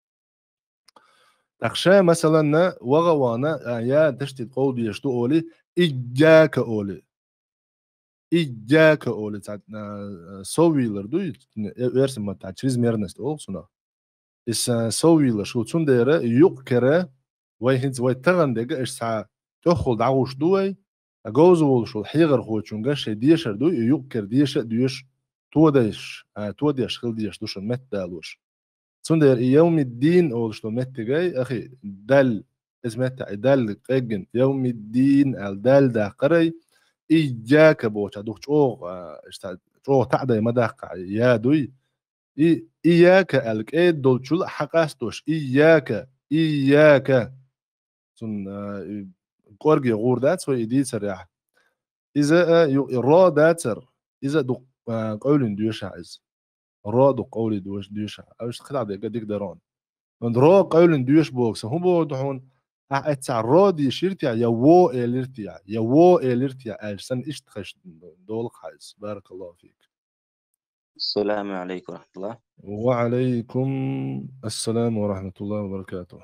أخشى مثلا وغوانا يا تشتي قول يشتو أولي إجاك أولي إجاك أولي تاع سويلر دو يرسم تاع تشيز ميرنست أولسونا إس سويلر شو تندير يقكر ويهنز ويتغن دقا إش ساعة تأخذ دعوش دوي أجوزول شو الحيغر هو تشونجاش ديشر دو يقكر ديش ديش توديش خل ديش دوش مت دالوش تندير يوم الدين أول شو مت جاي أخي دال اسمه دال قجن يوم الدين الدال ده قري إياك بوش أدوش أو تعدي مداق يا دوي إياك الك إيه دول شو حقاستوش إياك سن قرقي غور دات ويدي سريع إذا الرا داتر إذا دو قول ديوش عايز الرا دو قول ديوش أوش خدع ديك درون من را قول ديوش بوكس هم بودحون أتع را دي شيرتيا يو إليرتيا أجسن إيش تخش دول خايس بارك الله فيك. السلام عليكم ورحمة الله. وعليكم السلام ورحمة الله وبركاته.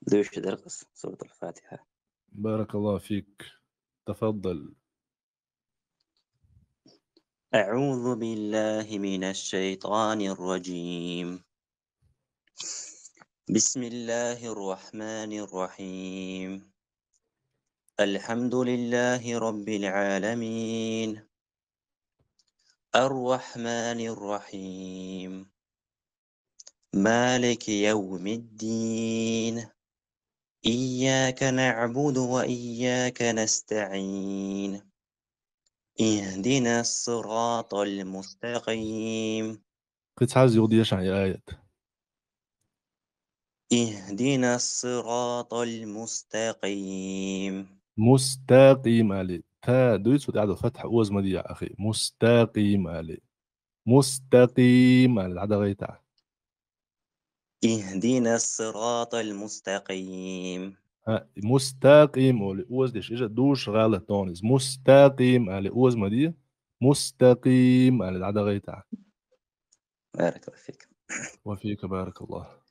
دوش درس سورة الفاتحة. بارك الله فيك، تفضل. أعوذ بالله من الشيطان الرجيم. بسم الله الرحمن الرحيم. الحمد لله رب العالمين الرحمن الرحيم مالك يوم الدين إياك نعبد وإياك نستعين اهدنا الصراط المستقيم. قلت عايز يغضي يشعي آية اهدنا الصراط المستقيم. مستقيم علي تا دويت وتعدو فتح أوز مدي يا أخي مستقيم علي مستقيم علي العدا غيتع اهدنا الصراط المستقيم. مستقيم علي أوز ديش إجا دوش غالة تونز مستقيم علي أوز مدي مستقيم علي العدا غيتع. بارك الله فيك. وفيك بارك الله.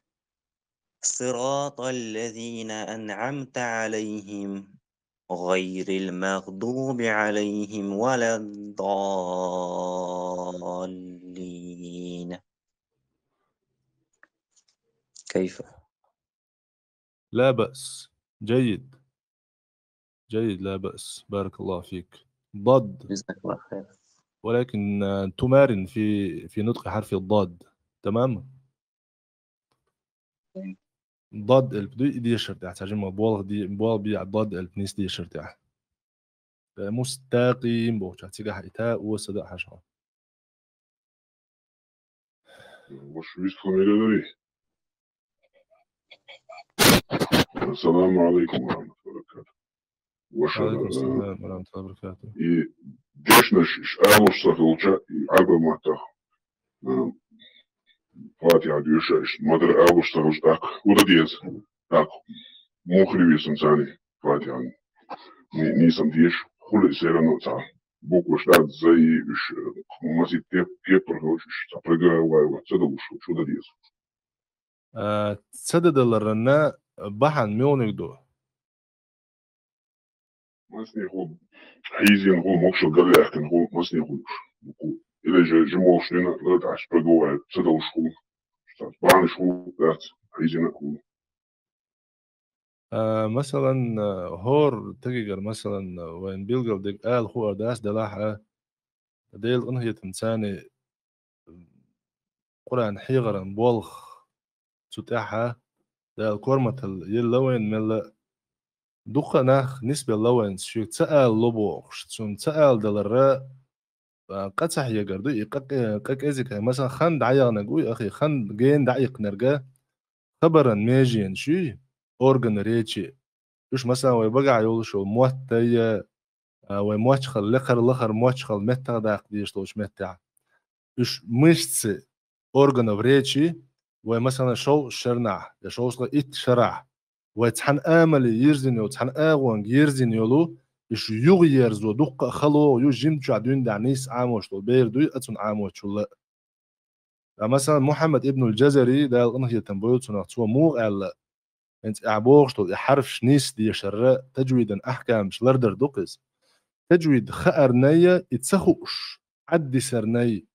صراط الذين أنعمت عليهم غير المغضوب عليهم ولا الضالين. كيف؟ لا بأس، جيد جيد لا بأس، بارك الله فيك. ضد جزاك الله خير. ولكن تمارن في نطق حرف الضاد. تمام. ضاد البدو دي شرط يعني ترجمة بوالغ دي بوالغ بيع ضاد البنيس دي شرط يعني مستقيم بوش هتيجي حيتاء وصدق حشرة. مش بيسخن السلام عليكم ورحمة الله وبركاته. وعليكم السلام ورحمة الله وبركاته. ديشنش أهلش سخلجة عبا مهتخ فاتحة ديوش مدر أبوش تغوش تاك ودا ديز تاك مخري بيسن ثاني فاتحة نيسان ديش كل إسيرا نوتا بوك وشتاد زي وش ماسي تيب برهوش تابرقا وتصدق شو دا ديز تسدد الرنا بحن ميونك دو ماسني هو حيزين هو موكشو قال لكن هو ماسني هو إلا جموش لنا لغاية عش برقوا تصدق شو بعد شو ذات حيزين هو مثلا هور تجيجر مثلا وين بيلقى ديك قال هو داس دلاحة ديل انهي تنساني قرآن حيغر بولخ تتاحة دا الكورمة يلوين ملا دوخة ناخ نسبة لوين شو تسأل لبوخ شو تسأل دلرا قصح يقردو يقاك ازيك مثلا خان دعيق نقوي اخي خان جين دعيق نرجع خبرا ميجين شو اورجن ريتشي وش مثلا ويبقى يقول شو موتى وموتشخل لخر موتشخل متى داق ديش توش متى وش مشتس اورجن اوف ريتشي ومثلا شو شرنع يا شو صلا ات شرع وتحن امل يرزن وتحن اغوان يرزن يولو إيش يغير زو دق خلو يو جيم عدون دعنيس عاموش تو بيردو أتون عاموش ولا مثلا محمد ابن الجزري ده الأنهية تنبوت سنة مو قال أنت أعبوش تو حرف نيس دي شراء تجويدا أحكام شلردر دقس تجويد خأرنية اتسخوش عدي سرني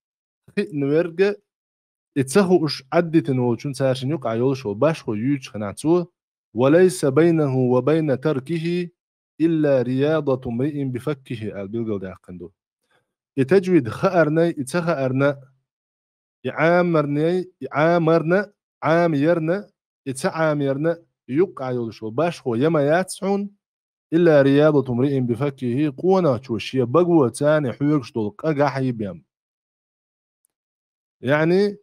خي نورجع اتسخوش عدي تنوشون ساشن يقع يولش وباش ويوج خنعتوه وليس بينه وبين تركه إلا رياضة امرئ بفكه البلغل ده قندو يتجويد خأرنا يتخأرنا يعامرنا عاميرنا يتعامرنا يقع يلشو باش هو يما ياتسعون إلا رياضة امرئ بفكه قونا توشي بقوة تاني حيوكش دولق أقا حيبيام يعني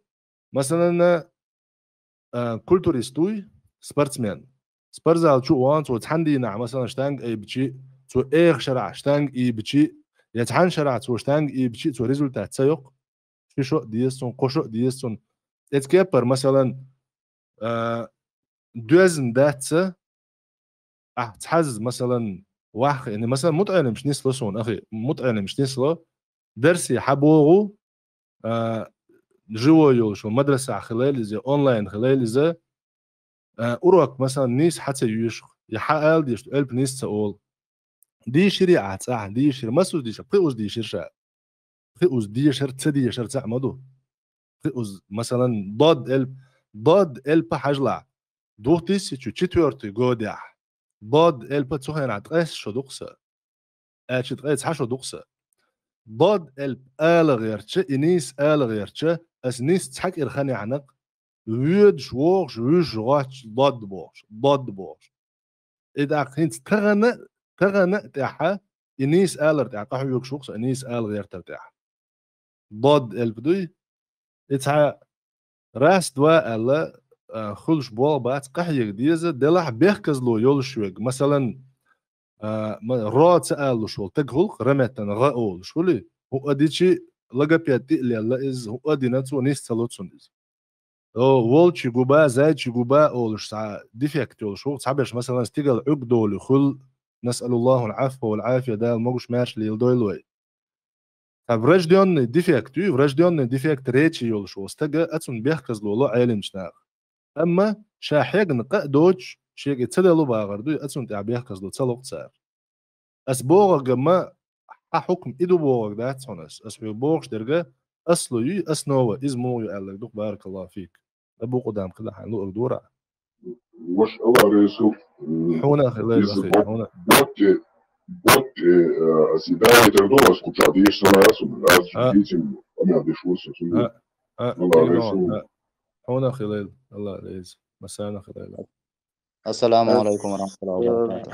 مثلا كولتوريستوي سبورتسمان سبرزال شو وان تو تحندي نع مثلا شتانج اي بشي تو ايغ شرع شتانج اي بشي يتحن شرع تو شتانج اي بشي تو ريزولتات سيق شو ديستون قشو ديستون اتكبر مثلا دوزن داتسا تحز مثلا واحد يعني مثلا متعلم مش نسلسون اخي متعلم مش نسلو درسي حبوغو جوا يوشو مدرسة خلال زي اونلاين خلال زي أروك مثلا نيس حتى يوش يحقل ديش قلب نيس تقول دي شريعة صح دي شر مسو دي شر قيوز دي شر قيوز دي شر تدي شر تعمدو قيوز مثلا ضاد قلب حجلع دوتيس شو تشتورتي جودع ضاد قلب تسوهن عتقاس شو دقسة أشت قاس حشو دقسة ضاد قلب غيرتش إنيس غيرتش أس نيس تحك إرخاني عنق ويد شوغش ويش غاتش ضد بوغش إذا كنت تغنى تاعها إنيس تاع قحو يوك شوغس إنيس غير تاعها ضد البدوي إتها راس دوا ألا خلش بول بات قحيك ديزة دلح بيخكز لو يول شوغ مثلا رات سألو شول تقهلق رمتن غاول شولي هو أديشي لقى بياتي اللي إز هو أديناتو نيس تلوتسون إز وولتش جوبا زايتش جوبا أولش ساعة ديفكت أولش هو تعبش مثلا استيقل عقدول خل نسأل الله العفو والعافية ده الموجش ماش ليلدويلوي طب رجديون ديفكت ريتشي يولش واستجا أتون بيحكز له عالم شناغ أما شاحيق نقا دوج شيء يتسللو باغردو أتون تاع بيحكز له تسلق صار أسبوغ جما حكم إدو بوغ ده تونس أسبوغ بوغش درجة أصله يي أسنوه إزمو يقال دوك بارك الله فيك أبو قدام كده حنلو أردورة وش الله ريسو حونا خلال أخي حونا بوت أسيداي تردو أسكو تعديش سنة أسو من الأز جديتم أمي عديش وصة الله ريسو حونا خلال الله ريز مسانا خلال السلام عليكم ورحمة الله وبركاته.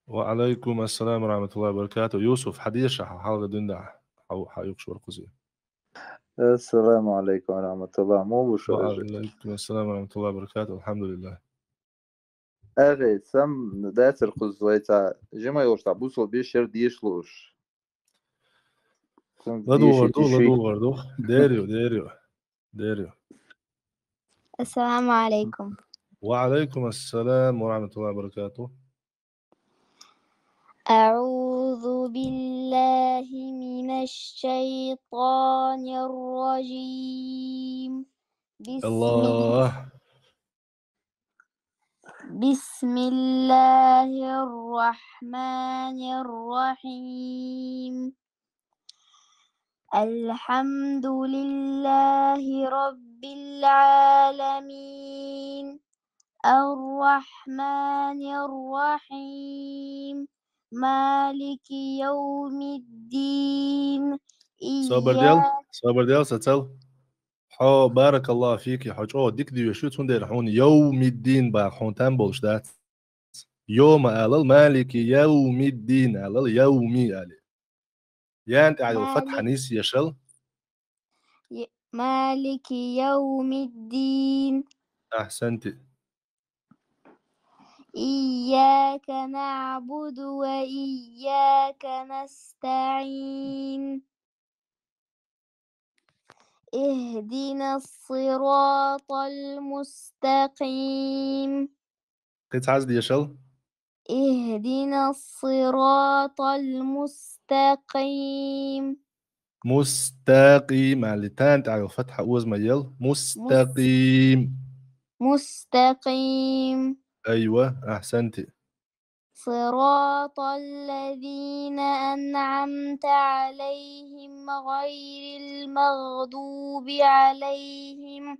وعليكم السلام ورحمة الله وبركاته. يوسف حديش حلقة دندع حيقشور قزي. السلام عليكم ورحمة الله مو بشو وعليكم السلام ورحمة الله وبركاته. الحمد لله. أغي سم ندات القزويتا جمع يوشتا بوصل بيشير ديشلوش لا دوردو ديريو ديري. السلام عليكم. وعليكم السلام ورحمة الله وبركاته. أعوذ بالله من الشيطان الرجيم. بسم الله الرحمن الرحيم. الحمد لله رب العالمين الرحمن الرحيم مالك يوم الدين صبر ديال ستل حو بارك الله فيك حوج ديك دي شو تون دير حون يوم الدين با حون تنبولش دات يوم قال مالك يوم الدين قال يومي قال يعني على الفتحة نيس يشل مالك يوم الدين. أحسنتي. إياك نعبد وإياك نستعين اهدنا الصراط المستقيم. قيت عزدي يشل اهدنا الصراط المستقيم. مستقيم اللي تانت على الفتحة أوز ميل مستقيم. أيوة أحسنتي. صراط الذين أنعمت عليهم غير المغضوب عليهم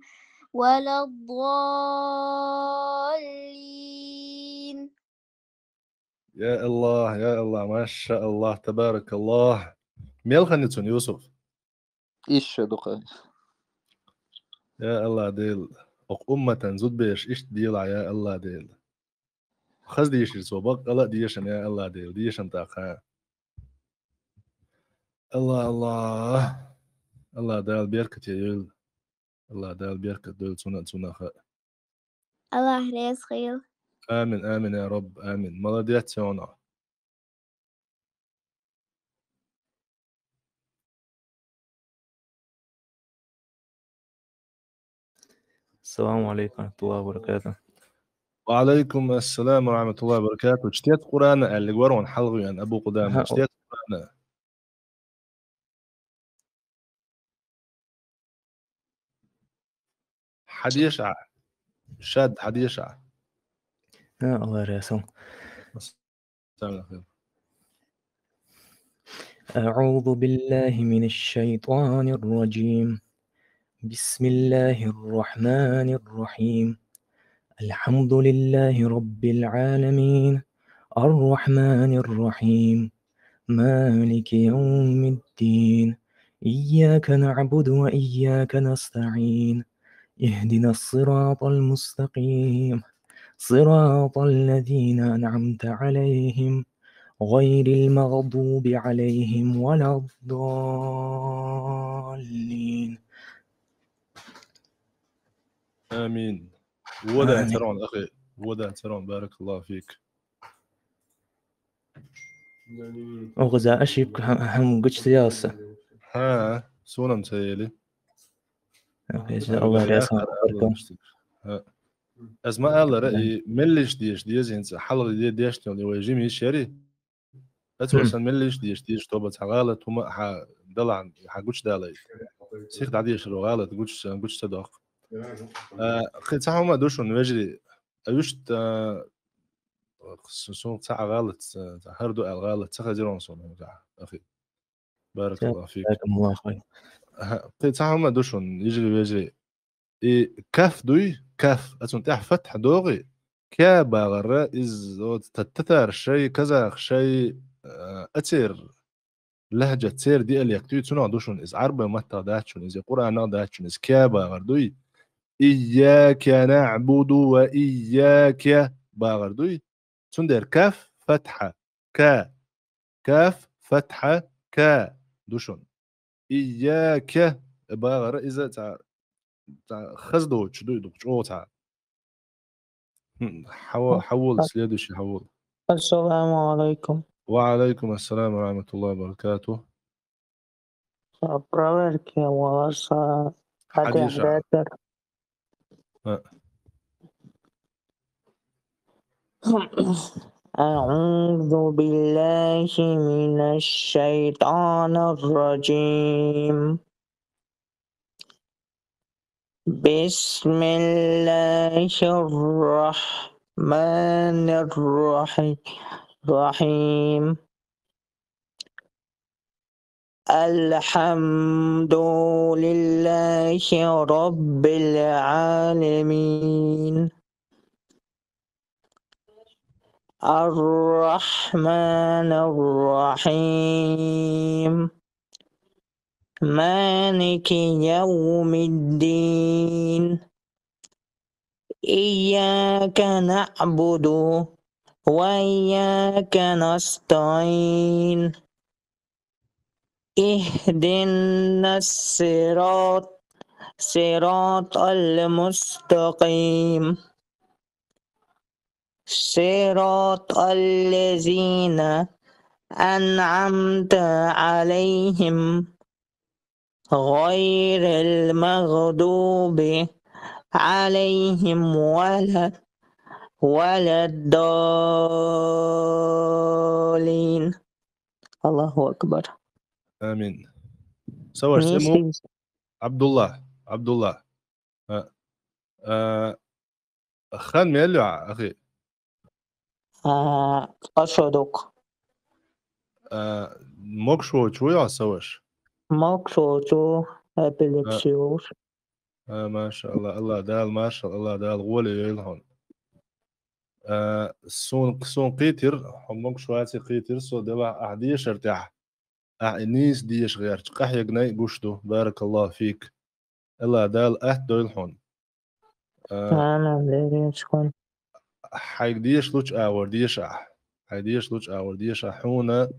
ولا الضالين. يا الله يا الله ما شاء الله تبارك الله. ميل خنيتون يوسف إيش دقة يا الله ديل أمة زود بيش إيش ديل يا الله ديل خز ديش السوبق الله ديشن يا الله ديل ديشن تاخا الله الله الله دال بيركت يا يل الله دال بيركت دول سنة خا الله ريس خير. آمين آمين يا رب آمين ملاديات سونا. السلام عليكم ورحمة الله وبركاته. وعليكم السلام ورحمة الله وبركاته. اشتيت قرآن اللي قرون حلغي عن أبو قدام اشتيت قرآن حديشع شاد حديشع يا الله راسم. أعوذ بالله من الشيطان الرجيم. بسم الله الرحمن الرحيم. الحمد لله رب العالمين الرحمن الرحيم مالك يوم الدين إياك نعبد وإياك نستعين اهدنا الصراط المستقيم صراط الذين أنعمت عليهم غير المغضوب عليهم ولا الضالين. آمين. ودا ترون أخي ودا ترون بارك الله فيك. أغزى أشيك هم قلت سياسة ها سونا مسيلي الله يسعدك. أسماء الله رأي ملش ديش إنسان حلقة ديش توني ويجيمي شري أتوصل ملش ديش توبة حغالة وما دلع حقوش دالي سيخ دعديش روغالة قوش صدق خيت صح ما دوشون وجري أيوشت سون تاع غالط هردو الغالط تخزيرون صون أخي بارك الله فيك. الله خير. خيت صح ما دوشون يجري كاف دوي كاف أتون تاع فتح دوغي كابا غرا إز تتثار شيء كذا شيء أتير لهجة تير دي اللي يكتوي تسونو دوشون إز عربة متى داتشون إز قرآن داتشون إز كابا غردوي إياك نعبد وإياك باغردوي تندر كاف فتحة كاف فتحة دوشون إياك باغر إذا تاع خزدو تشدو دوك تاع حول سليدو شي حول. السلام عليكم. وعليكم السلام ورحمة الله وبركاته. Proverke wasa 11. أعوذ بالله من الشيطان الرجيم. بسم الله الرحمن الرحيم. الحمد لله رب العالمين. الرحمن الرحيم. مالك يوم الدين. إياك نعبد وإياك نستعين. اهدنا الصراط المستقيم. صراط الذين أنعمت عليهم غير المغضوب عليهم ولا الضالين. الله أكبر. آمين. سوى اسمه عبد الله. خان ميلو أخي. أشهدك. موكشو شو يا سوش؟ موكشو أبلكسيوس. ما شاء الله. الله دال ما شاء الله دال غولي يلهون. سون قيتر همك شواتي قيتر سو دبا أحديش ارتاح أعنيس ديش غير قح يقني قشتو بارك الله فيك. الله دال أهدو يلهون. أنا ليشكون. حيديش لوش آور ديش حونا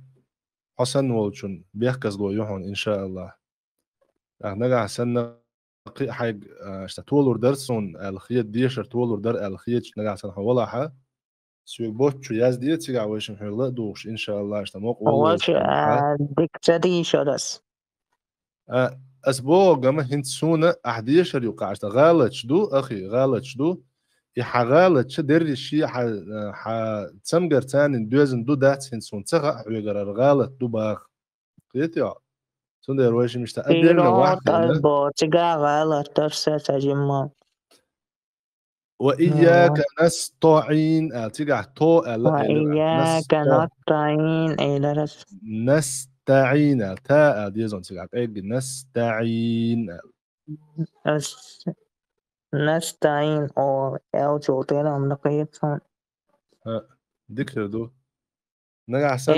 حسن والشون بيحكز لو يهون إن شاء الله. نجع سنة حاج اشتولور درسون الخيط ديشر تولور در الخيط نجع سنة ولا ح سوي بوت شو ياز ديت سجع ويش محل دوش إن شاء الله اشتموق والله. وش دكتوري شرس. أسبوع جمع هنت سونة أحديشر يقع غالط شدو أخي غالط شدو يحغالط شدر الشيء ح تسمجر تاني دوزن دو دات هنت سون تغا ويجر غالط دو باخ قيتيا سندر ويش مش تقدر واحد البوتجا غلط ترسل تجمع. وإياك نستعين تجع تو وإياك نستعين إلى نستعين تاء ديزون تجع نستعين نستعين أو جوتينا من قيتهم. ذكر دو نجع سن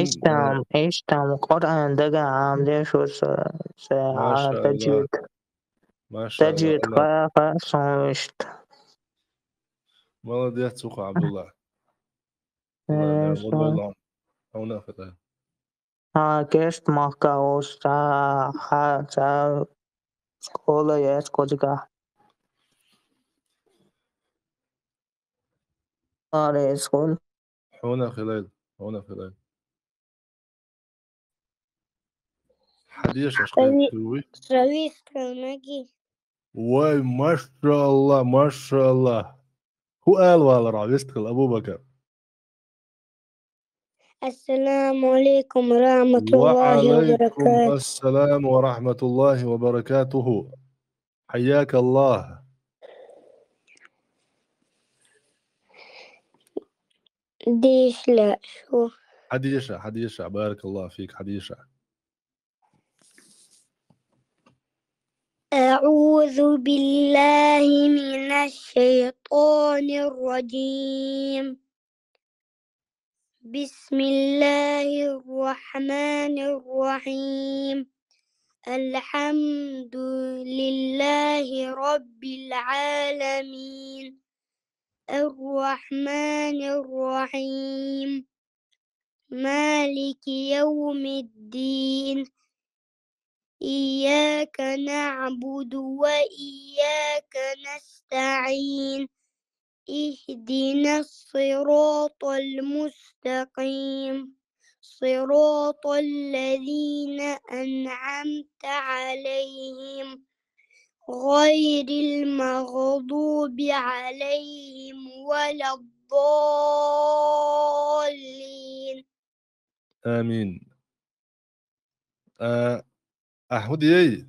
إيش تام قرآن دقة عامل شو تجيد ما شاء الله تجيد قافة صوشت. والله ديت سوق عبد الله. والله هنا فتاة. كيست ماكاوس تا سكولا يس كوجا. سكول. هنا خلال. حديش شويش كلمجي. واي ما شاء الله. هو قال والله رعبيستقل أبو بكر. السلام عليكم ورحمة الله وبركاته. وعليكم السلام ورحمة الله وبركاته. حياك الله. ديش لا شو حديشة بارك الله فيك حديشة. أعوذ بالله من الشيطان الرجيم. بسم الله الرحمن الرحيم. الحمد لله رب العالمين. الرحمن الرحيم. مالك يوم الدين. إياك نعبد وإياك نستعين. اهدنا الصراط المستقيم. صراط الذين أنعمت عليهم غير المغضوب عليهم ولا الضالين. آمين. أهدي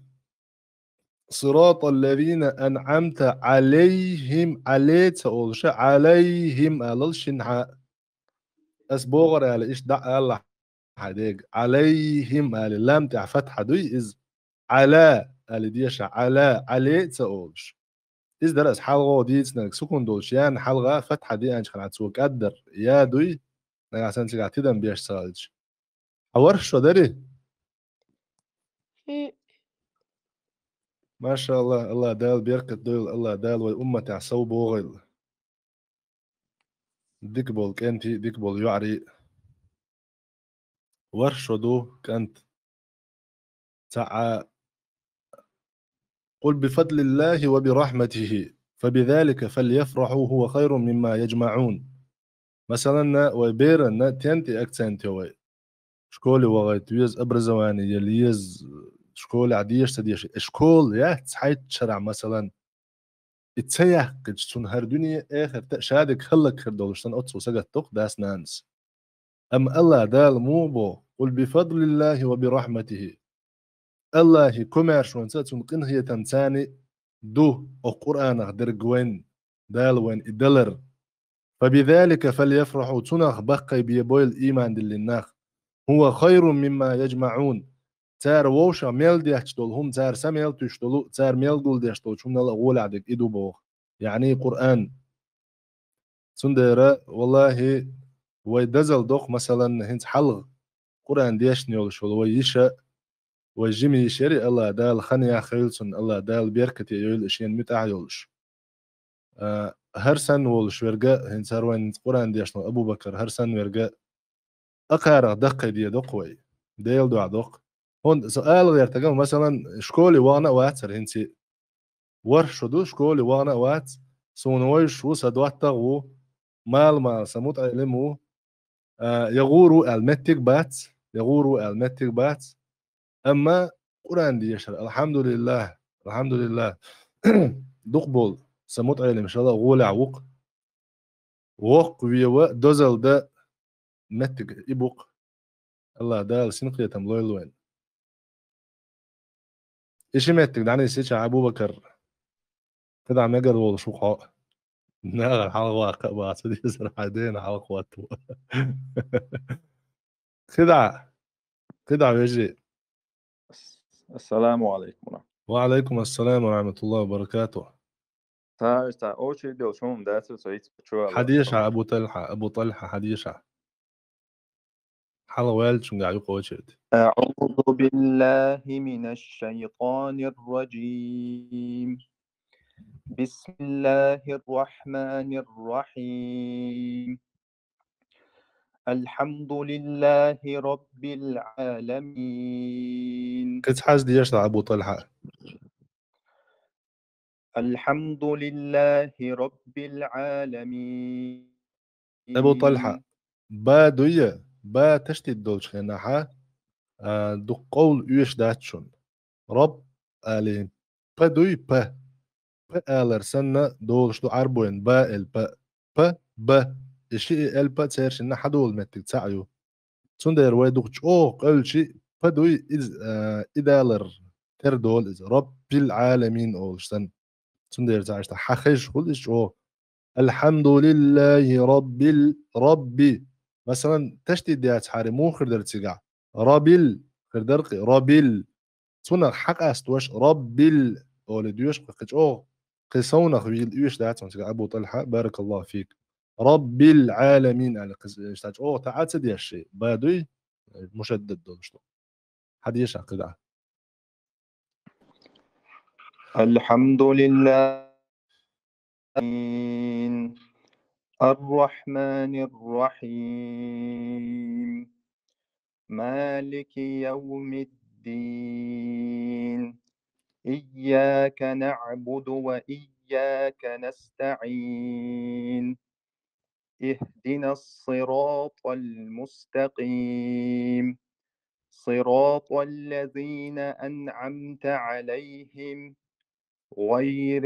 صراط الذين أنعمت عليهم عليت أولش عليهم أللشنع أسبوغر على إيش دع الله حديق عليهم على لام تاع فتحة دوي إز على على ديش على عليت أولش إز درس حلقة ديت نك سكون دولش يعني حلقة فتحة دي أنش خلعت سوق قدر يا دوي نك عشان تقع تدم بيش سالج أورش شو دري ما شاء الله الله دال بيركت دول الله دال والأمة تاع صوب وغل ديكبول كنتي ديكبول يعري ورشدو كانت تاع قل بفضل الله وبرحمته فبذلك فليفرحوا هو خير مما يجمعون مثلا وبيرنا تنتي اكسنتي وي شكولي وغيت يز ابرزواني يليز شكولي عديش تديش شكول يا تحيت شرع مثلا اتسيح كجتون هر دنيا اخر تأشادك خلك خردولشتن اتسو سجت توق داس نانس ام الله دال موبو قل بفضل الله وبرحمته الله كمر شون ساتون قن هي تمتاني دو القرآن درجوين دال وين إدلر فبذلك فليفرحوا تنخ بقي بيبويل إيمان دلناخ هو خير مما يجمعون تار ووشا ميل ديشتول هم تار سميل تشتولو تار ميل دول ديشتول شون الأول عدك إدو بوخ يعني قرآن سندرة والله ويدزل دوخ مثلا هنت حلغ قرآن ديشنيول شول ويشا وجيمي شري الله دال خنيا خيلسون الله دال بيركتي يول اشين متاع يولش هرسن ولش ورقا هنسار وين قران ديشنو ابو بكر هرسن ورقا اقارا دق دي دقوي ديل دو دق هون سؤال غير تقام مثلا شكولي وانا واتر هنسي ورشدو شكولي وانا وات سونويش وسدوات تغو مال سموت علمو يغورو المتك بات يغورو المتك بات اما قران دي يشر الحمد لله الحمد لله دقبول سموت عيلي ان شاء الله غولع وق ويوا دوزل ده متك يبوق الله دال سنقية تملويل وين ايش متك دعني سيتش ابو بكر كده عم يقدر والله شو قاء ناغ حلقة واقع بات دي يسر حدين حلقة واتو خدعة خدعة بيجي السلام عليكم. وعليكم السلام ورحمة الله وبركاته. تا اوشي دو شوم داتو سويت بتشو حديشة أبو طلحة أبو طلحة حديشة حلا والد شو قاعد يقول شيء. أعوذ بالله من الشيطان الرجيم. بسم الله الرحمن الرحيم. الحمد لله رب العالمين. كنت حاج ديش أبو طلحة. الحمد لله رب العالمين. أبو طلحة با دوية با تشتي دولش خناحة دو قول يوش داتشون رب آلين با دوي با آلر سنة دولش دو عربوين با البا با إشي البا تسيرش إنها حدول متك تسعيو سندر ويدوك قول شي با دوي إدالر تردول إز رب العالمين أولش سن سندر تعيش حخش كلش الحمد لله ربي مثلا تشتي ديات حاري مو خردر تسيقع رابل خردرقي رابل سونا حق استوش ربل اولي ديوش قيش قيسونا خويل ديوش ديات سيقع ابو طلحة بارك الله فيك رب العالمين على قيش تعال سدي الشيء بادوي مشدد دولشتو حد يشع قدعة الحمد لله الرحمن الرحيم مالك يوم الدين إياك نعبد وإياك نستعين اهدنا الصراط المستقيم صراط الذين أنعمت عليهم غير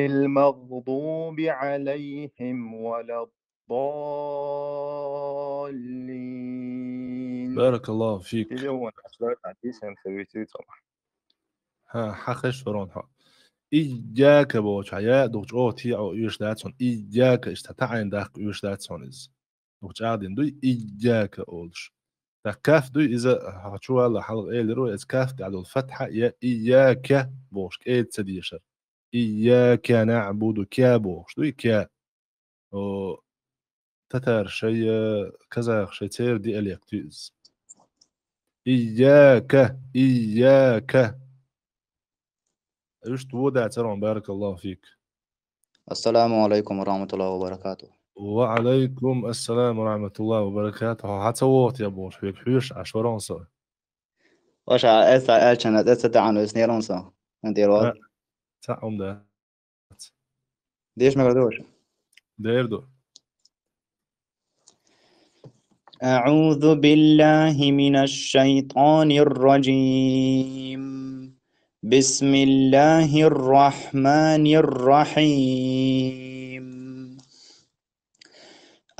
المغضوب عليهم ولا الضالين. بارك الله فيك. اللي هو الأسباب عديسة نسويته طبعا. ها حقش فرون ها إياك بوش عيا دوش أو تي أو يوش داتسون إياك استطاعين داك يوش داتسون إز دوش عادين دوي إياك أولش دا كاف دوي إذا هتشوها لحلق إيه لرو إز كاف دي على الفتحة يا إياك بوش إيه تسديشر إياك نعبد كيا بوش دوي كيا و تتر شيء كذا شيء تير دي أليك تيز إياك إيش تودع ترون بارك الله فيك. السلام عليكم ورحمة الله وبركاته. وعليكم السلام ورحمة الله وبركاته. هتصوت يا بوش فيك حيوش عشورون صار. وش أسا ألشنا أسا دعانو إسنيرون صار. أنت يرواد. تعم ده. ديش مقدوش. ديردو. أعوذ بالله من الشيطان الرجيم. بسم الله الرحمن الرحيم.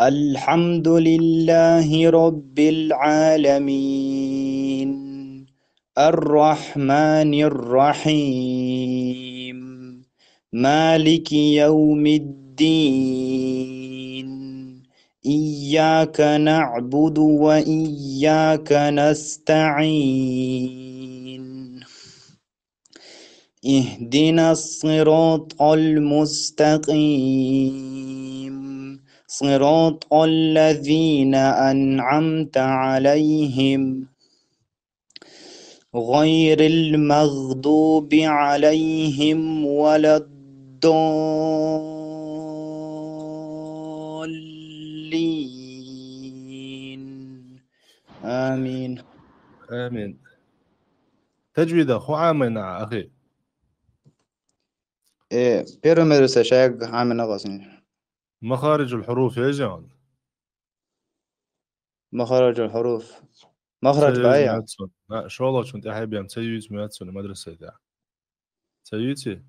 الحمد لله رب العالمين. الرحمن الرحيم. مالك يوم الدين. إياك نعبد وإياك نستعين. اهدنا الصراط المستقيم. صراط الذين أنعمت عليهم غير المغضوب عليهم ولا الضالين. آمين. آمين. تجويد أخو عامنا أخي. إيه بيراميدس شاق عامنا غصني. مخارج الحروف يا جان. مخرج الحروف. مخرج تسيوز بايع. مياتسون. لا شغلة كنت أحب يوم تسيوز مياتسون مدرسة ده. تسيوزي.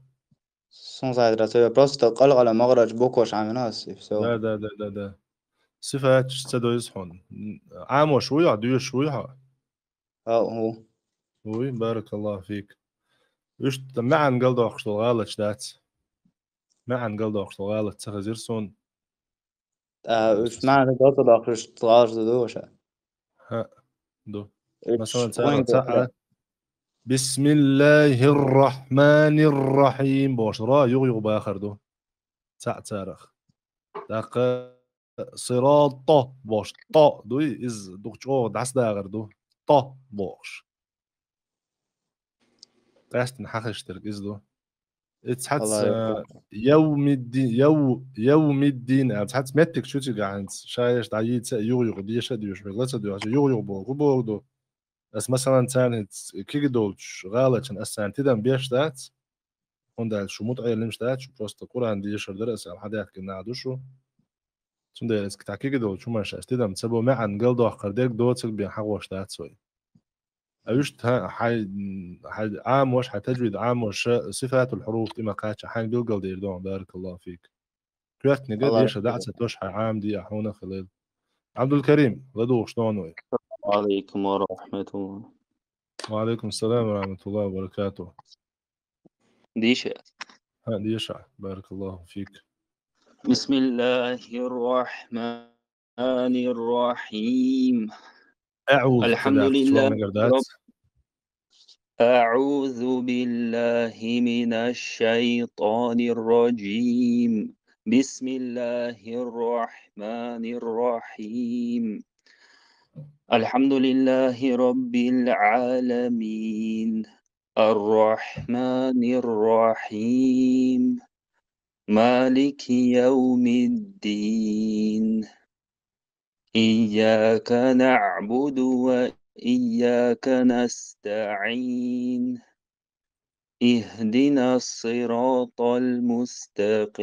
سون سايد راسي بروست قلق على مخرج بوكوش عامناس لا ده صفات تستدو يصحون عام وشوية ديو شوية. هو بارك الله فيك. وش معن قلدو أخشتو غالة دات. معن قلدو أخشتو غالة تخزيرسون. وش معنى دوت داخل تغارز دوشة. ها دو مثلا ساعة بسم الله الرحمن الرحيم بوش را يغيغ باخر دو ساعة سارخ داق صراط بوش طا دوي إز دوغشو دعس داغر دو طا بوش قاست نحخش ترك إز دو اتحدث يوم الدين يوم الدين اتحدث متك شو تيجي عند شايش دعيت يغيغ ديش ديوش بغلطة ديوش يغيغ بوغ دو بس مثلا تاني كيك دولش غالة أسان تدم بيش دات هوندا شو متعي اللي مش دات شو بروست قرآن دي يشر درس على حدات كنا عدوشو توندا كتا كيك دول شو ماشي استدم تسبو معن قلدو أخرديك دوتك بين حقوش دات سوي أيوش حي عام وش حتجويد عام وش صفات الحروف دي ما كاتش حين بيلقل دير دون بارك الله فيك كيف نقد يش دعت ستوش عام دي أحونا خلال عبد الكريم غدو شلون عليكم ورحمة الله. وعليكم السلام ورحمة الله وبركاته. ديشة. ديشة بارك الله فيك. بسم الله الرحمن الرحيم. الحمد لله رب. أعوذ بالله من الشيطان الرجيم. بسم الله الرحمن الرحيم. الحمد لله رب العالمين. الرحمن الرحيم. مالك يوم الدين. إياك نعبد وإياك نستعين. اهدنا الصراط المستقيم.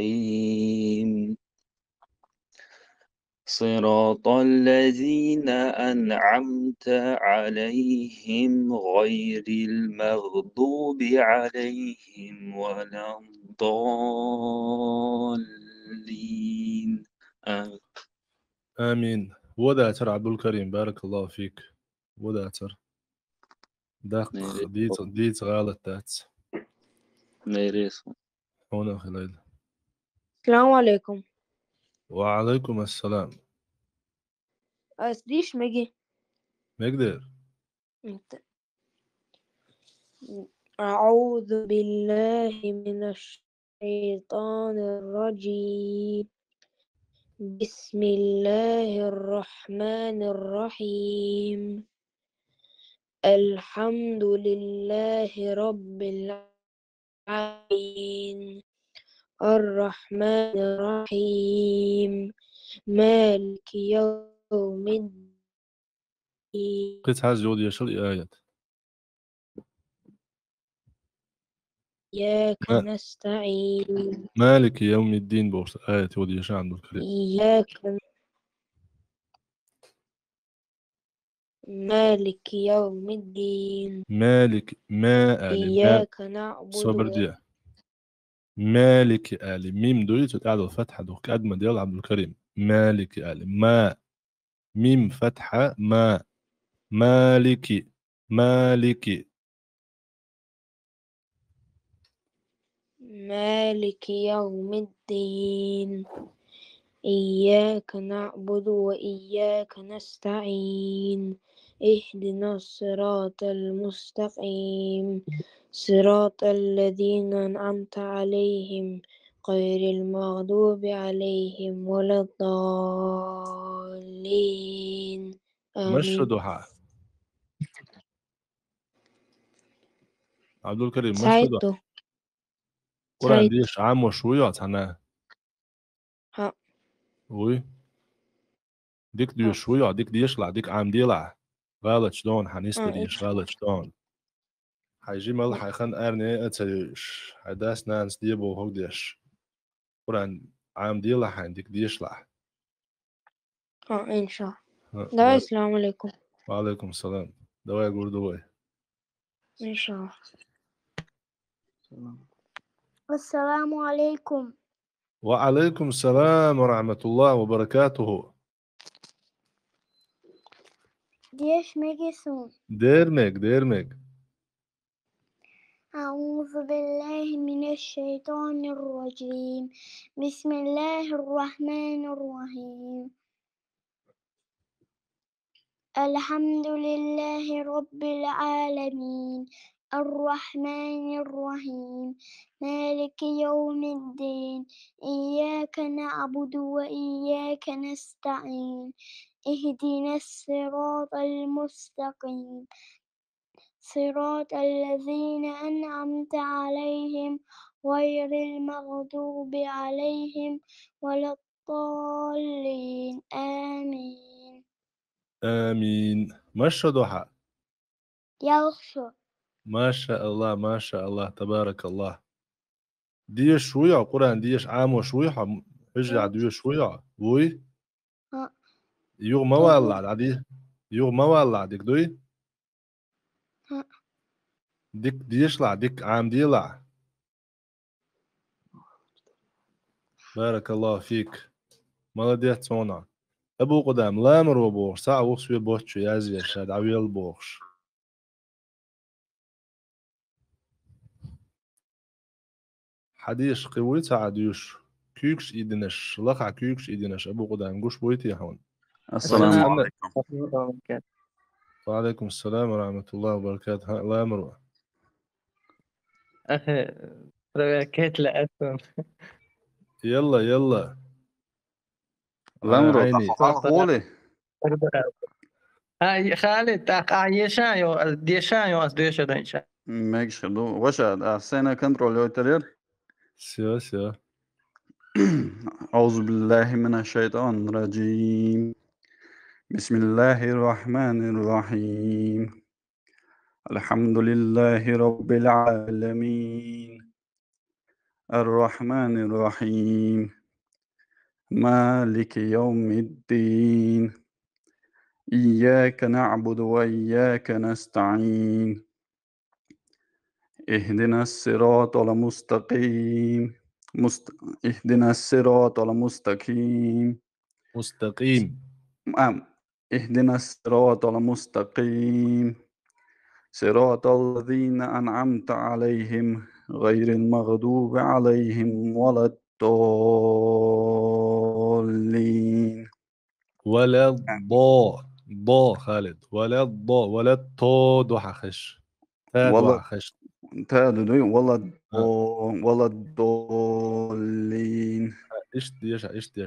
صراط الذين أنعمت عليهم غير المغضوب عليهم ولا الضالين آمين. آمين. وداتر عبد الكريم بارك الله فيك. وداتر دق ديت غالط تات ميريس هنا خلال. السلام عليكم. وعليكم السلام. أسديش مجي مقدر. أعوذ بالله من الشيطان الرجيم. بسم الله الرحمن الرحيم. الحمد لله رب العالمين الرحمن الرحيم مالك يوم الدين قيت حاجة جودي يشل آيات إياك نستعين مالك يوم الدين بوش آية ودي يشل عبد الكريم. مالك يوم الدين مالك ما آل إياك نعبد صبر دي مالك آل ميم دوي تتعاد الفتحة دوك أدمى ديال عبد الكريم. مالك آل ما ميم فتحة ما مالك مالك مالك يوم الدين إياك نعبد وإياك نستعين اهدنا الصراط المستقيم صراط الذين أنعمت عليهم غير المغضوب عليهم ولا الضالين مش آمين. ضحى عبد الكريم مش ضحى سعيدته قرآن ديش عام وشوية تنا ها وي ديك ديش شوية ديك ديش لا ديك عام ديلا غلط شلون حنيست ديش غلط شلون حيجي مال حيخن أرني أتيش حداس نانس ديبو هو ديش قرآن عام ديلا حين ديك ديش لا إن شاء الله. السلام عليكم. وعليكم السلام. دواء يقول دواء إن شاء الله. السلام عليكم. وعليكم السلام ورحمة الله وبركاته. ديش ميجسون ديرمك أعوذ بالله من الشيطان الرجيم. بسم الله الرحمن الرحيم. الحمد لله رب العالمين الرحمن الرحيم مالك يوم الدين إياك نعبد وإياك نستعين اهدنا الصراط المستقيم صراط الذين أنعمت عليهم غير المغضوب عليهم ولا الضالين آمين. آمين. مش ضحى يغشو ما شاء الله ما شاء الله تبارك الله. ديش شوية قرآن ديش عام وشوية حجة ديش شوية وي يو ما والله عادي يو ما والله ديك دوي ديك ديش لا ديك عام دي لا بارك الله فيك مالديت صونا أبو قدام لا مرو بوش ساعة وصوي بوش يا زي الشاد عويل بوش حديش قوي تعديش كيكش إيدنش لقع كيكش إيدنش أبو قدام قوش بويتي هون. السلام عليكم. وعليكم السلام ورحمة الله وبركاته. لا مروة أخي ركيت لأسهم. يلا يلا لا مروة عيني قولي هاي خالد عيشايو ديشايو أس ديشا ديشا ماكش خدو وشا سنة كنترول يوترير سيو أعوذ بالله من الشيطان الرجيم. بسم الله الرحمن الرحيم. الحمد لله رب العالمين الرحمن الرحيم مالك يوم الدين إياك نعبد وإياك نستعين اهدنا الصراط المستقيم اهدنا الصراط المستقيم مستقيم. اهدنا الصراط المستقيم صراط الذين أنعمت عليهم غير المغضوب عليهم ولا الضالين. ولا ضا خالد، ولا الضا، ولا الطا دوحة خش، تا دوحة خش، ولا الضالين. ايش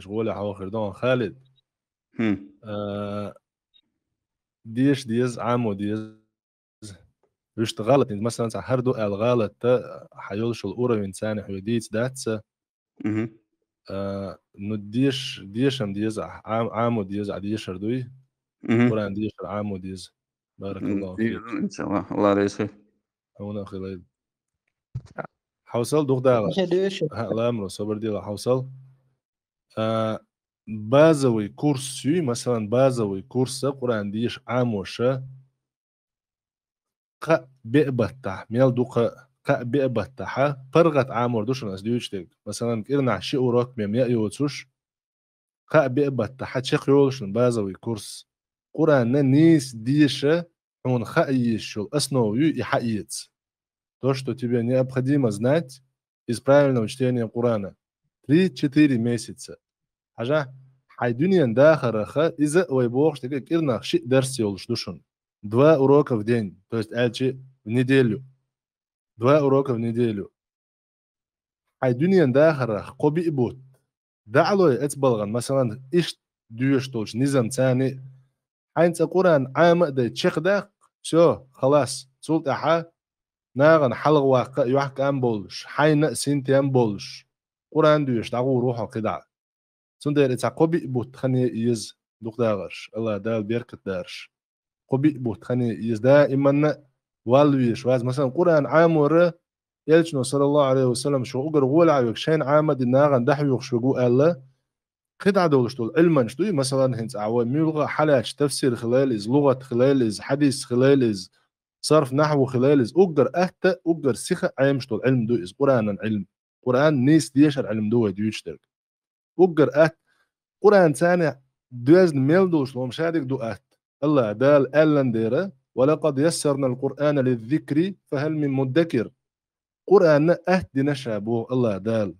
غولة حواخر دون خالد. ديش عامو ديز وش غلط انت مثلا هردو الغلط حيولش الأورا من ثاني حيوديت داتس نو ديشم ديز عامو ديز عديش هردوي قرآن ديش عامو ديز. بارك الله فيك. إن شاء الله. الله يريسك. هنا خليل حوصل دوغ داغا لا أمره صبر ديلا حوصل. بازوي كورسي مثلا بازوي كورس قرآن ديش عاموشة ق بيبتح ميل دوقة ق بيبتح فرغت عامور دوش ناس ديوشتك مثلا كيرنا شيء وراك ميم يأيوتوش ق بيبتح تشيخ يولشن بازوي كورس قرآن نيس ديشة он хаишел основу и хаиц. То, что тебе необходимо знать из правильного чтения Корана. 3-4 месяца. Хажа хайдуньян дахараха из-за ойбог, что как ирнах ши дарсиол шдушун. 2 урока в день, то есть альчи в неделю. 2 урока в неделю. Хайдуньян дахарах коби ибут. دعلوي اتبلغن مثلا ايش ديوش تولش نظام ثاني حينت قرآن عام ده تشيخ ده شو خلاص صوت احا ناغن حلق واقع يحك ام بولش حين سنت ام بولش قرآن ديوش دعو روحه كده سندر اتعقبي بوت خني يز دوق داغرش الله دال بيركت دارش قبي بوت خني يز دائما والويش واز مثلا قرآن عام ور يلجنو صلى الله عليه وسلم شو أقر غول عيوك شين عامد ناغن دحيوك شو جو الله خدعة دولشتول علما شتوي مثلا هنت عوام ميلغة حلاش تفسير خلال إز لغة خلال إز حديث خلال إز صرف نحو خلال إز أقر أهتا أقر سيخة عيمشتول علم دو إز قرآن علم قرآن نيس ديشر علم دو ديوشترك أقر أهت قرآن ثاني دوزن ميل دوشتول مشادك دو أهت الله دال ألن ديرة ولقد يسرنا القرآن للذكر فهل من مدكر قرآن أهت دي نشابو الله دال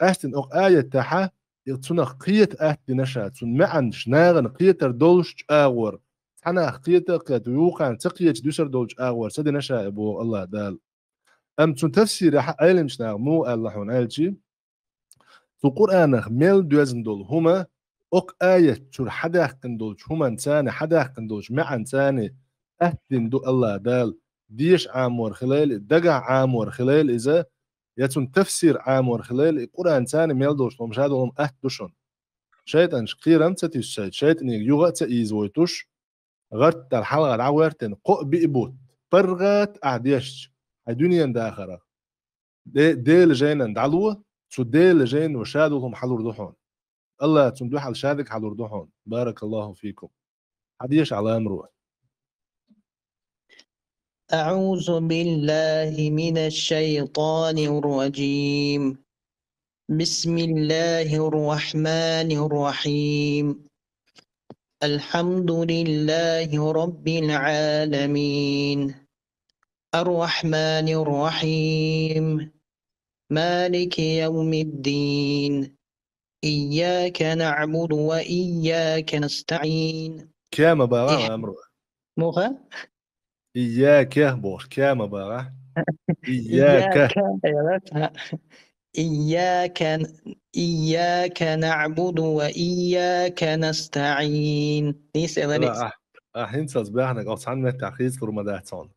أهتن أق آية تحا يتصنع قية أهت دي نشا تون معن شناغن قية دولش آغور حنا قية قية يوقع تقية دوسر دولش آغور سدي نشا أبو الله دال أم تون تفسير علم شناغ مو الله حون آلجي تو قرآن ميل دوزن دول هما أق آية شور حداقن دولش هما انساني حداقن دولش معن ثاني أهتن دو الله دال ديش عامور خلال دقع عامور خلال إذا يتون تفسير عامور خلال القرآن ثاني ميلدوش ومشاهدهم أهدوشون شايتان شقيرا تتيسايد شايتان يوغا تأيزويتوش غرت الحلقة العوارتين قو بيبوت برغات أعديش الدنيا داخرة دي لجينا دعلوه سو دي لجين وشادوهم حلور دوحون الله تندوح على شادك حلور دوحون بارك الله فيكم عديش على أمره. أعوذ بالله من الشيطان الرجيم بسم الله الرحمن الرحيم الحمد لله رب العالمين الرحمن الرحيم مالك يوم الدين إياك نعبد وإياك نستعين كما بغا أمره مغا إياك بور كما بغا إياك إياك نعبد وإياك نستعين لا أحين تصبحنا قص عن التعقيد في رمضان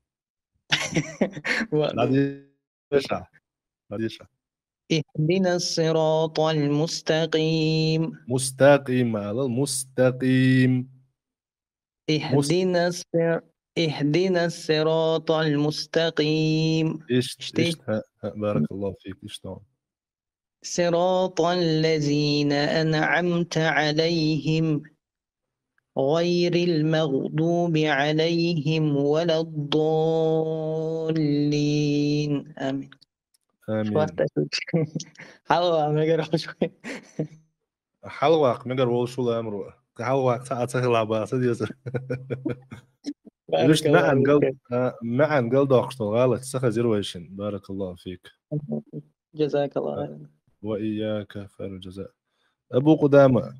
اهدنا الصراط المستقيم مستقيم على المستقيم اهدنا الصراط المستقيم إيش بارك الله فيك إيش تون صراط الذين أنعمت عليهم غير المغضوب عليهم ولا الضالين آمين. آمين. حلوة ما قرأ شوي. حلوة مقر وول شو الأمر حلوة ساعة سهلة بس ديوس مش معن قلد أخشط غلط سخ زيرويشن بارك الله فيك جزاك الله خير وإياك خير الجزاء. أبو قدامة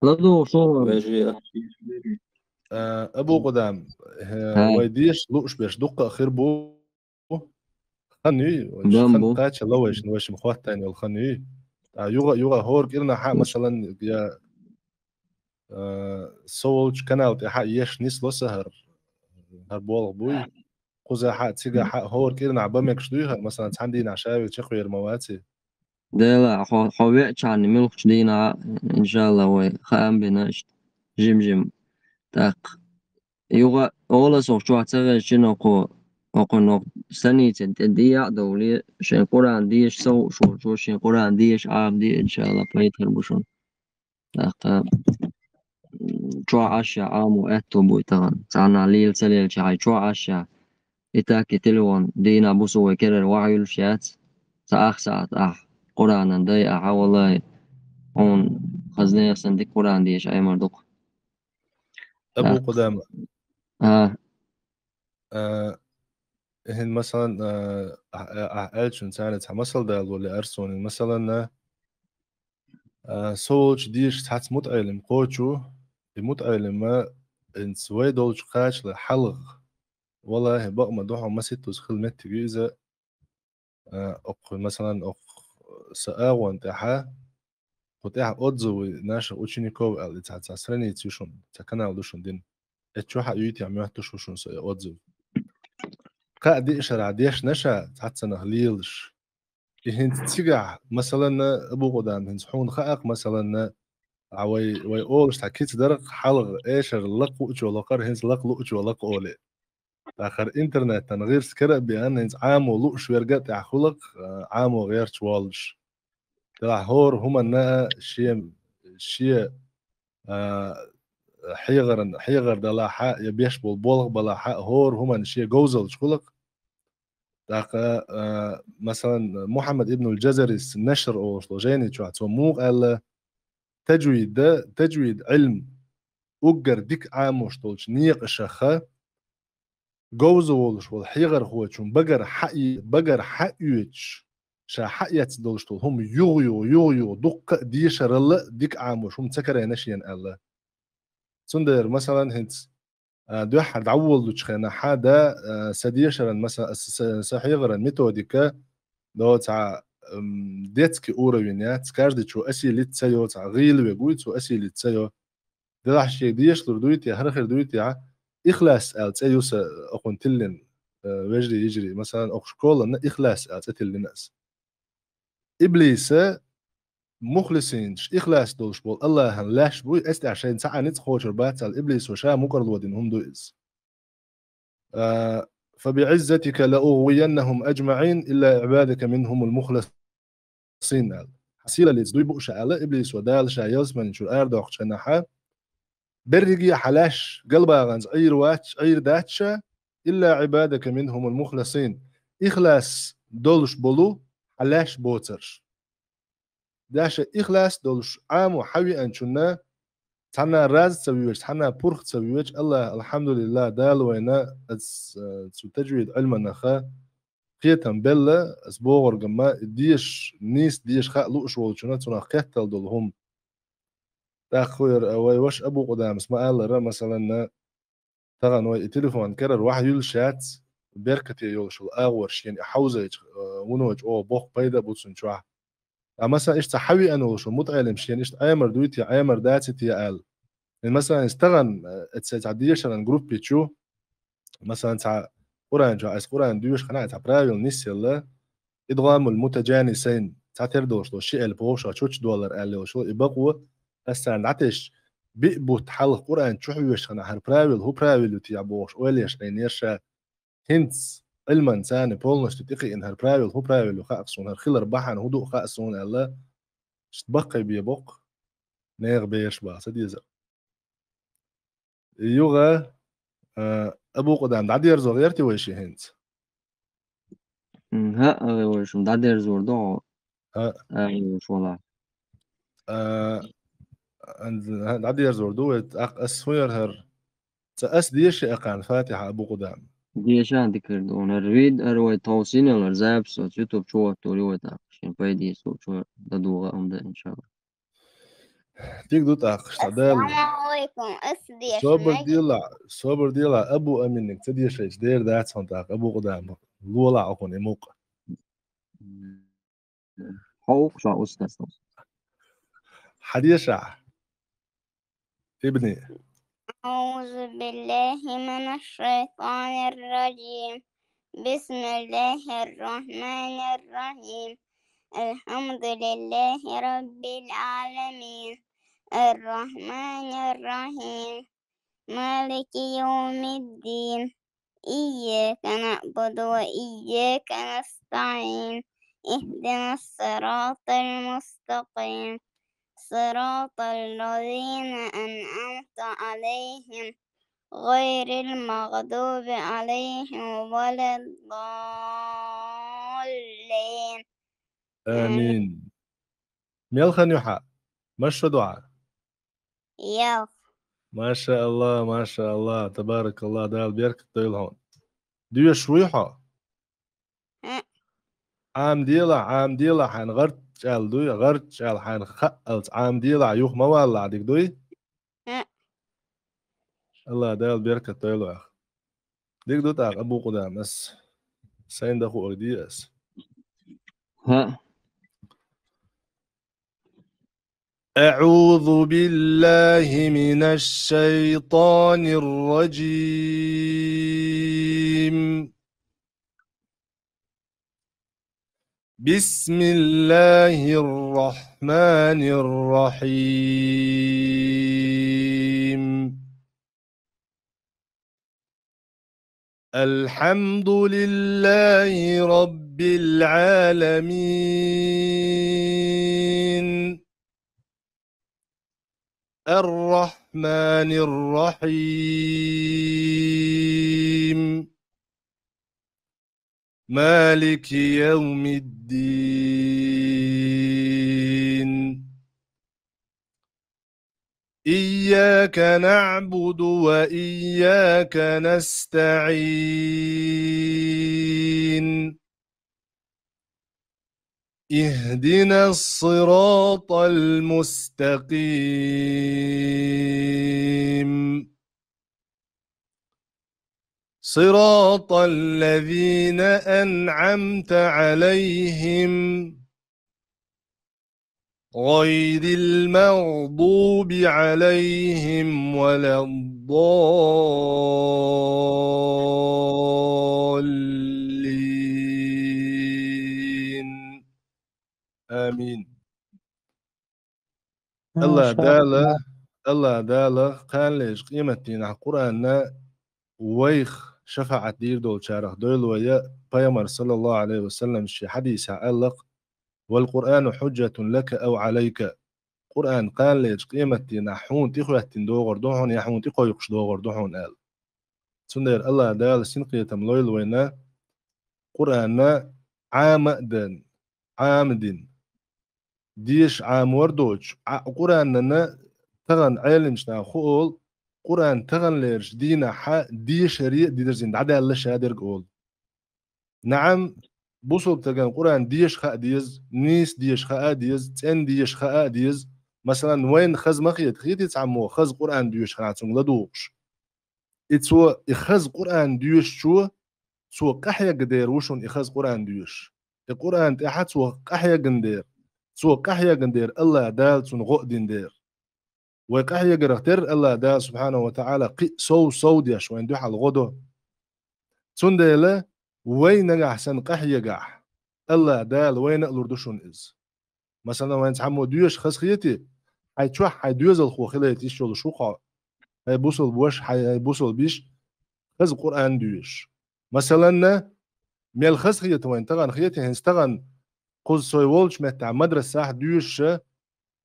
لدو شو أبو قدام ويديش لوش بيش دق أخير بو خني وش خن قاتش لوش نوش مخوات تاني الخني يوغا هور كيرنا حق مثلا يا سولج كانال تحق يش نيس لو سهر هربول بوي قوزا حق تيجا حق هور كيرنا عبامك شدوها مثلا تحندين عشاوي تشخوير مواتي ديلا خويع كان ملك دينا إن شاء الله وي خام بناشت جيم تاق يوغا أولا سوشوا تغير شنو أقو نق سنة تديع دولي شين قرآن ديش شو شين قرآن ديش عام دي إن شاء الله بيتر بوشون تاق شو عشا عام وأتو بوي تغن تعنا ليل سليل شاي شو عشا إتاكي تلوان دينا بوسو وكرر وعي الشات ساعة قرآن دي والله هون خزني صندوق قرآن ديش أي مردوق أبو قدامة هن مثلا ألشن سانت مثلا دال ولا أرسون مثلا سولج ديش تحت متعلم قوتشو المتعلم ما إن سوي دولج قاش لحلق والله بقى ما دوحهم ما ستوس خلمت جيزة أق مثلا سأوان تحا قطع أدزو ناشا أوشينيكو اللي تحت سرني تيشون تكنا دوشون دين اتشوح يوتي عم يحتشوشون سأ أدزو قاعد إشارة عديش نشا تحت سنهليلش هنت تيجع مثلا أبو قدام هنت حون خاق مثلا وي أولش تحكيت درق حلق إيشر لق وجو لقر هنت لق وجو لق أولي آخر إنترنت تنغير سكرة بأن هنت عامو لقش ورقات خلق عامو غير توالش تلع هور هما النا شيء حيغر دلا حق يبيش بالبولغ بلا حق هور هما شيء جوزل شخلق مثلا محمد ابن الجزري نشر او شلوجيني شو مو قال تجويد ده تجويد علم اوجر ديك عاموش طولش نيق الشخه جوزولش والحيغر هو شون بقر حقيوش شا حقيت دولش طول هم يغيو دق ديشر الله ديك عاموش هم تكر نشيان الله سندر مثلا هنت دو حد عول لوتشخنا حدا سديشرن مثلا صحيغرن ميثوديكا دو تاع ديتسكي اورينيات كاردي شو اسي لتسيو تاع غيل ويقول شو اسي لتسيو دلاح شي ديش لردويتي هرخر دويتي اخلاص التسيوس اكون تلن وجري يجري مثلا اخشكول اخلاص التلناس ابليس مخلصين إخلاص دولش بول الله هنلاش بوي است عشان ساعة نتخوش ربات الإبليس وشا مقرد ودين هم دوئز فبعزتك لأغوينهم أجمعين إلا عبادك منهم المخلصين حسيلة اللي تدوي بقش على إبليس ودال شايلس من شو الأرض وقت شنحا برقي حلاش قلبا غنز أير واتش أير داتشا إلا عبادك منهم المخلصين إخلاص دولش بولو حلاش بوترش داش إخلاص دولش عام وحوي أنشنا تحنا راز تسويوش تحنا برخ تسويوش الله الحمد لله دال وينا تجويد علم نخا قيتم بلا أسبوع جما ديش نيس ديش خا لوش والشنا تنا قتل دولهم تأخير ويوش أبو قدام اسمه الله مثلا تغن وي تليفون كرر واحد يلشات بركتي يلشوا أغورش يعني حوزة ونوج أو بوخ بيدا بوتسن شوا مثلا إيش تحوي أنا وشو متعلم شيء إيش أيمر دويتي أيمر داتي تي آل يعني مثلا استغن تعديش عن جروب بيتشو مثلا تاع قرآن جا أس قرآن دويش خناعة تاع برايل نسي الله إدغام المتجانسين تاع تردوش لو شيء البوشة شوش دولار قال له شو يبقوا أصلا عتش بيبوت حل قرآن شو حويش خناعة برايل هو برايل تي عبوش وليش لينيش هنتس علما ثاني بولنش تتقي إن هالبرايل هو برايل وخاقسون هالخلر بحن هدوء خاقسون الله اشتبقي بيبق نيغ بيش باس ديزر يوغا أبو قدام دعدير زغيرتي ويشي هنت ها وش مدعدر زوردو ها وش والله دعدير زوردو أق أسوير هر تأس ديش أقان فاتحة أبو قدام ديشان تكردون الريد أروي توصين الأرزاب صوت يوتيوب شو توري عشان بايدي صوت شو تدوغا أمدا إن شاء الله تيك دوت أخ شتعدال السلام عليكم أسدي صبر ديلا أبو أمينك تدي شيء دير دات صنتاق أبو قدام لولا أكون إموق حوق شو أستاذ حديشة ابني أعوذ بالله من الشيطان الرجيم بسم الله الرحمن الرحيم الحمد لله رب العالمين الرحمن الرحيم مالك يوم الدين إياك نعبد وإياك نستعين اهدنا الصراط المستقيم صراط الذين أنعمت عليهم غير المغضوب عليهم ولا الضالين آمين ميلخن يحا مش دعاء يلا ما شاء الله ما شاء الله تبارك الله دال بيرك طيل هون ديو شويحة عام ديلا حين غرت شال دوي غرت شال حين خقلت عام ديلا يوخ موال عديك دوي الله دال بيرك طيل أخ ديك دوت أخ أبو قدام أس سين دخو أردي أس ها أعوذ بالله من الشيطان الرجيم بسم الله الرحمن الرحيم الحمد لله رب العالمين الرحمن الرحيم مالك يوم الدين إياك نعبد وإياك نستعين اهدنا الصراط المستقيم صراط الذين أنعمت عليهم غير المغضوب عليهم ولا الضالين آمين الله داله قال ليش قيمتين على القرآن ويخ شفاعة دير دول شارخ دول ويا بيامر صلى الله عليه وسلم شي حديث علق والقرآن حجة لك أو عليك قرآن قال ليش قيمتين نحون تخواتين دوغر دوحون يحون تخو يقش دوغر دوحون قال سندر الله دال سنقية ملويل وينا قرآن عامدن عامدين ديش عام وردوش قرآن تغن علمشنا خول قرآن تغن ليرش دينا حا دي شريع دي درزين عدا الله شادر قول نعم بوصل تغن قرآن ديش خا ديز نيس ديش خا ديز تن ديش خا ديز مثلا وين خز مخيت خيت يتعمو خز قرآن ديش خا تون لدوش اتسو اخز قرآن ديش شو سو قحيا قدير وشون اخز قرآن ديش القرآن تحت سو قحيا قندير سو قحيا قندير الله دال سون غؤدين دير وقحيا قرختر الله دال سبحانه وتعالى قي سو ديش وين دوح الغدو سون ديله وين أحسن قحيا قح الله دال وين الردوشون إز مثلا وين تعمو ديش خز خيتي هاي تشوح هاي ديوز الخو خليتي شو شوقا هاي بوصل بوش هاي بوصل بيش خز قرآن ديش مثلا ميل خسخية وين تغن خيتي هنستغن قوز سوي وولش متع مدرسة دوش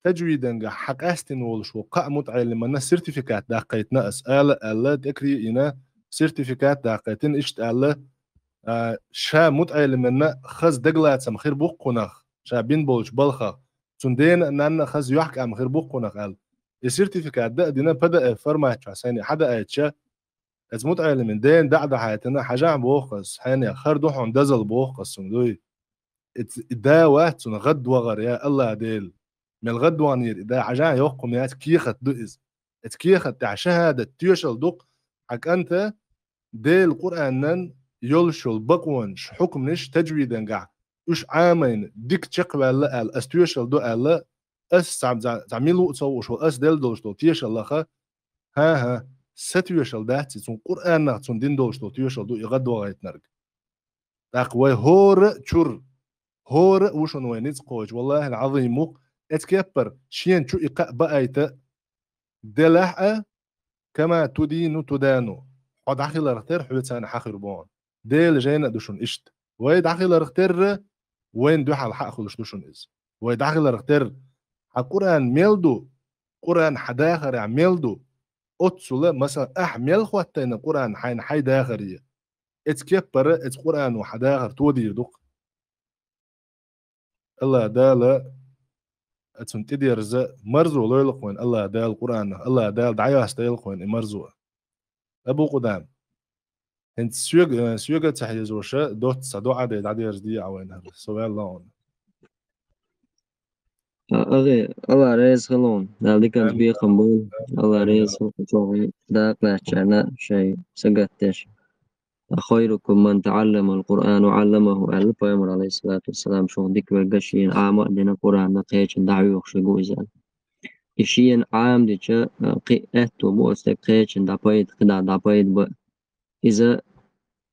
تجويدا حق أستن وولش وقع متعلم أن سيرتيفيكات داقيتنا أسأل ألا تكري إنا سيرتيفيكات داقيتن إشت ألا شا متعلم أن خز دقلات سمخير بوقنخ شا بين بولش بلخ تندين أن خز يحك أم خير بوقنخ أل السيرتيفيكات دا دينا بدأ فرمات شاسيني حدا أيتشا از متعلم من دين دعدا حياتنا حاجة عم بوخص حاني خير دوحون دزل بوخص سندوي دا وقت سن غد وغر يا الله ديل من الغد وانير دا حاجة يوقم يا كيخت دوئز كيخت تاع شهادة تيوشل دوق حك أنت ديل قرآنن يلشل بقونش حكم نش تجويدا قاع وش عامين ديك تشقبل لا استيوشل دو لا اس تعملوا تصوش واس ديل دوشتو تيشل لخا ها ستيوشل داتي سون قرآن سون دين دوشتو تيوشل دو يغد وغايت نرق تاقوي هور تشور هور وشون وينيز قوج والله العظيم اتكبر شين شو إقاء بأيت دلحة كما تدين تدانو قد عخيل رختر حوتان حخير بون ديل جينا دوشون إشت ويد عخيل رختر وين دوح على حق خلش دوشون إز ويد عخيل رختر القرآن ميلدو قرآن حداخر يعني ميلدو أتصل مثلا أحمل خواتين القرآن حين حي داخرية اتكبر القرآن وحداخر تودي دوق الله دال اتنتدي رزق مرزو لويلق وين الله دال القرآن الله دال دعيا استيلق وين مرزو أبو قدام انت سيوغ تحيزوشة دوت صدو عدد عدد رزدي عوينها سوال لون أغي الله رئيس خلون دالي كانت بيه قنبول الله رئيس خلون داك لحجانا شيء سقطتش خيركم من تعلم القرآن وعلمه أهل بيامر عليه الصلاة والسلام شو ديك برقشين عام دينا القرآن نقيتش دعوي وخشقو إزال إشيين عام ديشا قيئتو بوستك قيتش دعبايد قدع دعبايد بأ إذا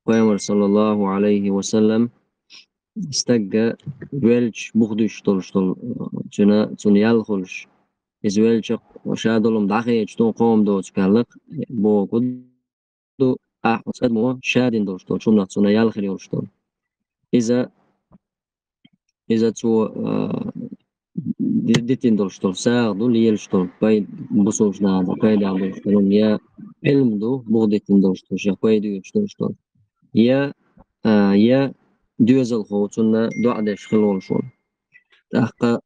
بيامر صلى الله عليه وسلم استقى ويلش بخدش طول جنا تنيال خلش إذا ويلش وشادلهم دعخيتش تون قوم دوش كالق بو قدو أحسد مو شادين دوشتول شو منات سونا يالخري ورشتول إذا تو ديتين دوشتول ساغ دول يلشتول بايد بصوش نادا بايد عبوشتول يا علم دو بغديتين دوشتول شيخ بايد يوشتول يا دوزل خوتونا دو عدش خلول شول تحقا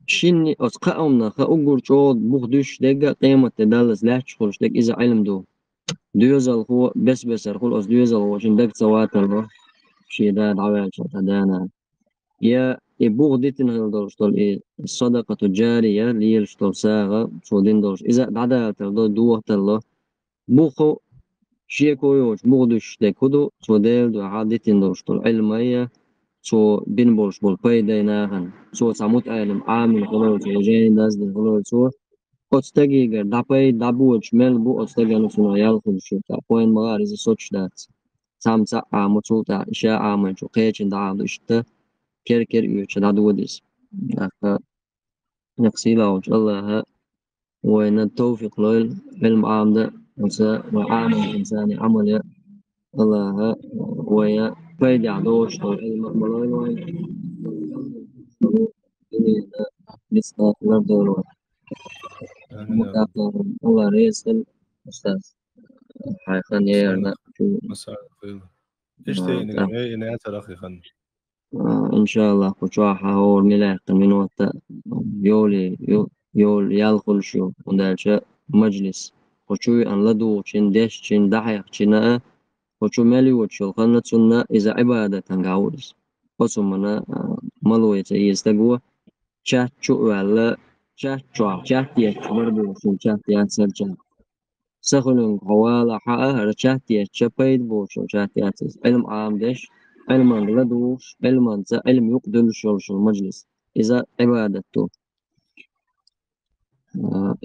شيني أتقاومنا خا أقول شود بغدوش دقا قيمة تدالز لاش خلش دق إذا علم دو دوزل هو بس أرخول أس دوزل هو شندك سوات الله شيء ده دعوة شتدانا يا يبغ ديتن هل دولشتول الصدقة الجارية ليلشتول ساغة شودين دولش إذا بعدها تلو دوه تلو بوخو شيء كويوش بغدوش دكودو شوديل دو عادتين دولشتول علمية شو بين بولش بول بايديناهن شو ساموت علم عامل خلوش وجين داز دين خلوش شو أستجيجر دابي دابوش ملبو أستجانو سنويال خلشو تابوين مغارز سوتش دات سامسا عامو تا إشاء عامو شو قيتشن دعادو إشتا كير يوش دعادو وديس نقسيلا وش الله وين التوفيق لويل علم عام ده وعام الإنساني عمل الله ويا فايدة عدوش طول علم ملوين وين نسخة لردولون الله ريسل أستاذ حيخان يارنا مساء الخير إيش تاني إيه نهاية الأخي خن إن شاء الله كشواحة هو الملاك من وقت يول يالخل شو ودالشا مجلس وشوي أن لدو شين ديش شين دحيق شين وشو مالي وشو خلنا سنة إذا عبادة تنقعورس وسمنا ملوية يستقوى شات شو ولا شات برضو شو شات سرجع سخلون حوالا حقا رشات شبيد بوشو شات علم عام ديش علما لدوش علما علم يقدر شو المجلس إذا عبادته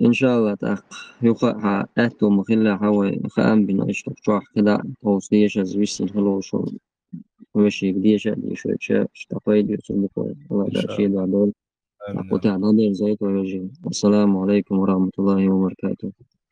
إن شاء الله تأخ يقع أهتو مخلا حوي خام بنا إشتك شوح كدا توصيش زويس الخلو شو وشي بديش اشتقيد يوصل بقوي الله بأشيد وعدول أقوتها نظير زيت ويجي السلام عليكم ورحمة الله وبركاته.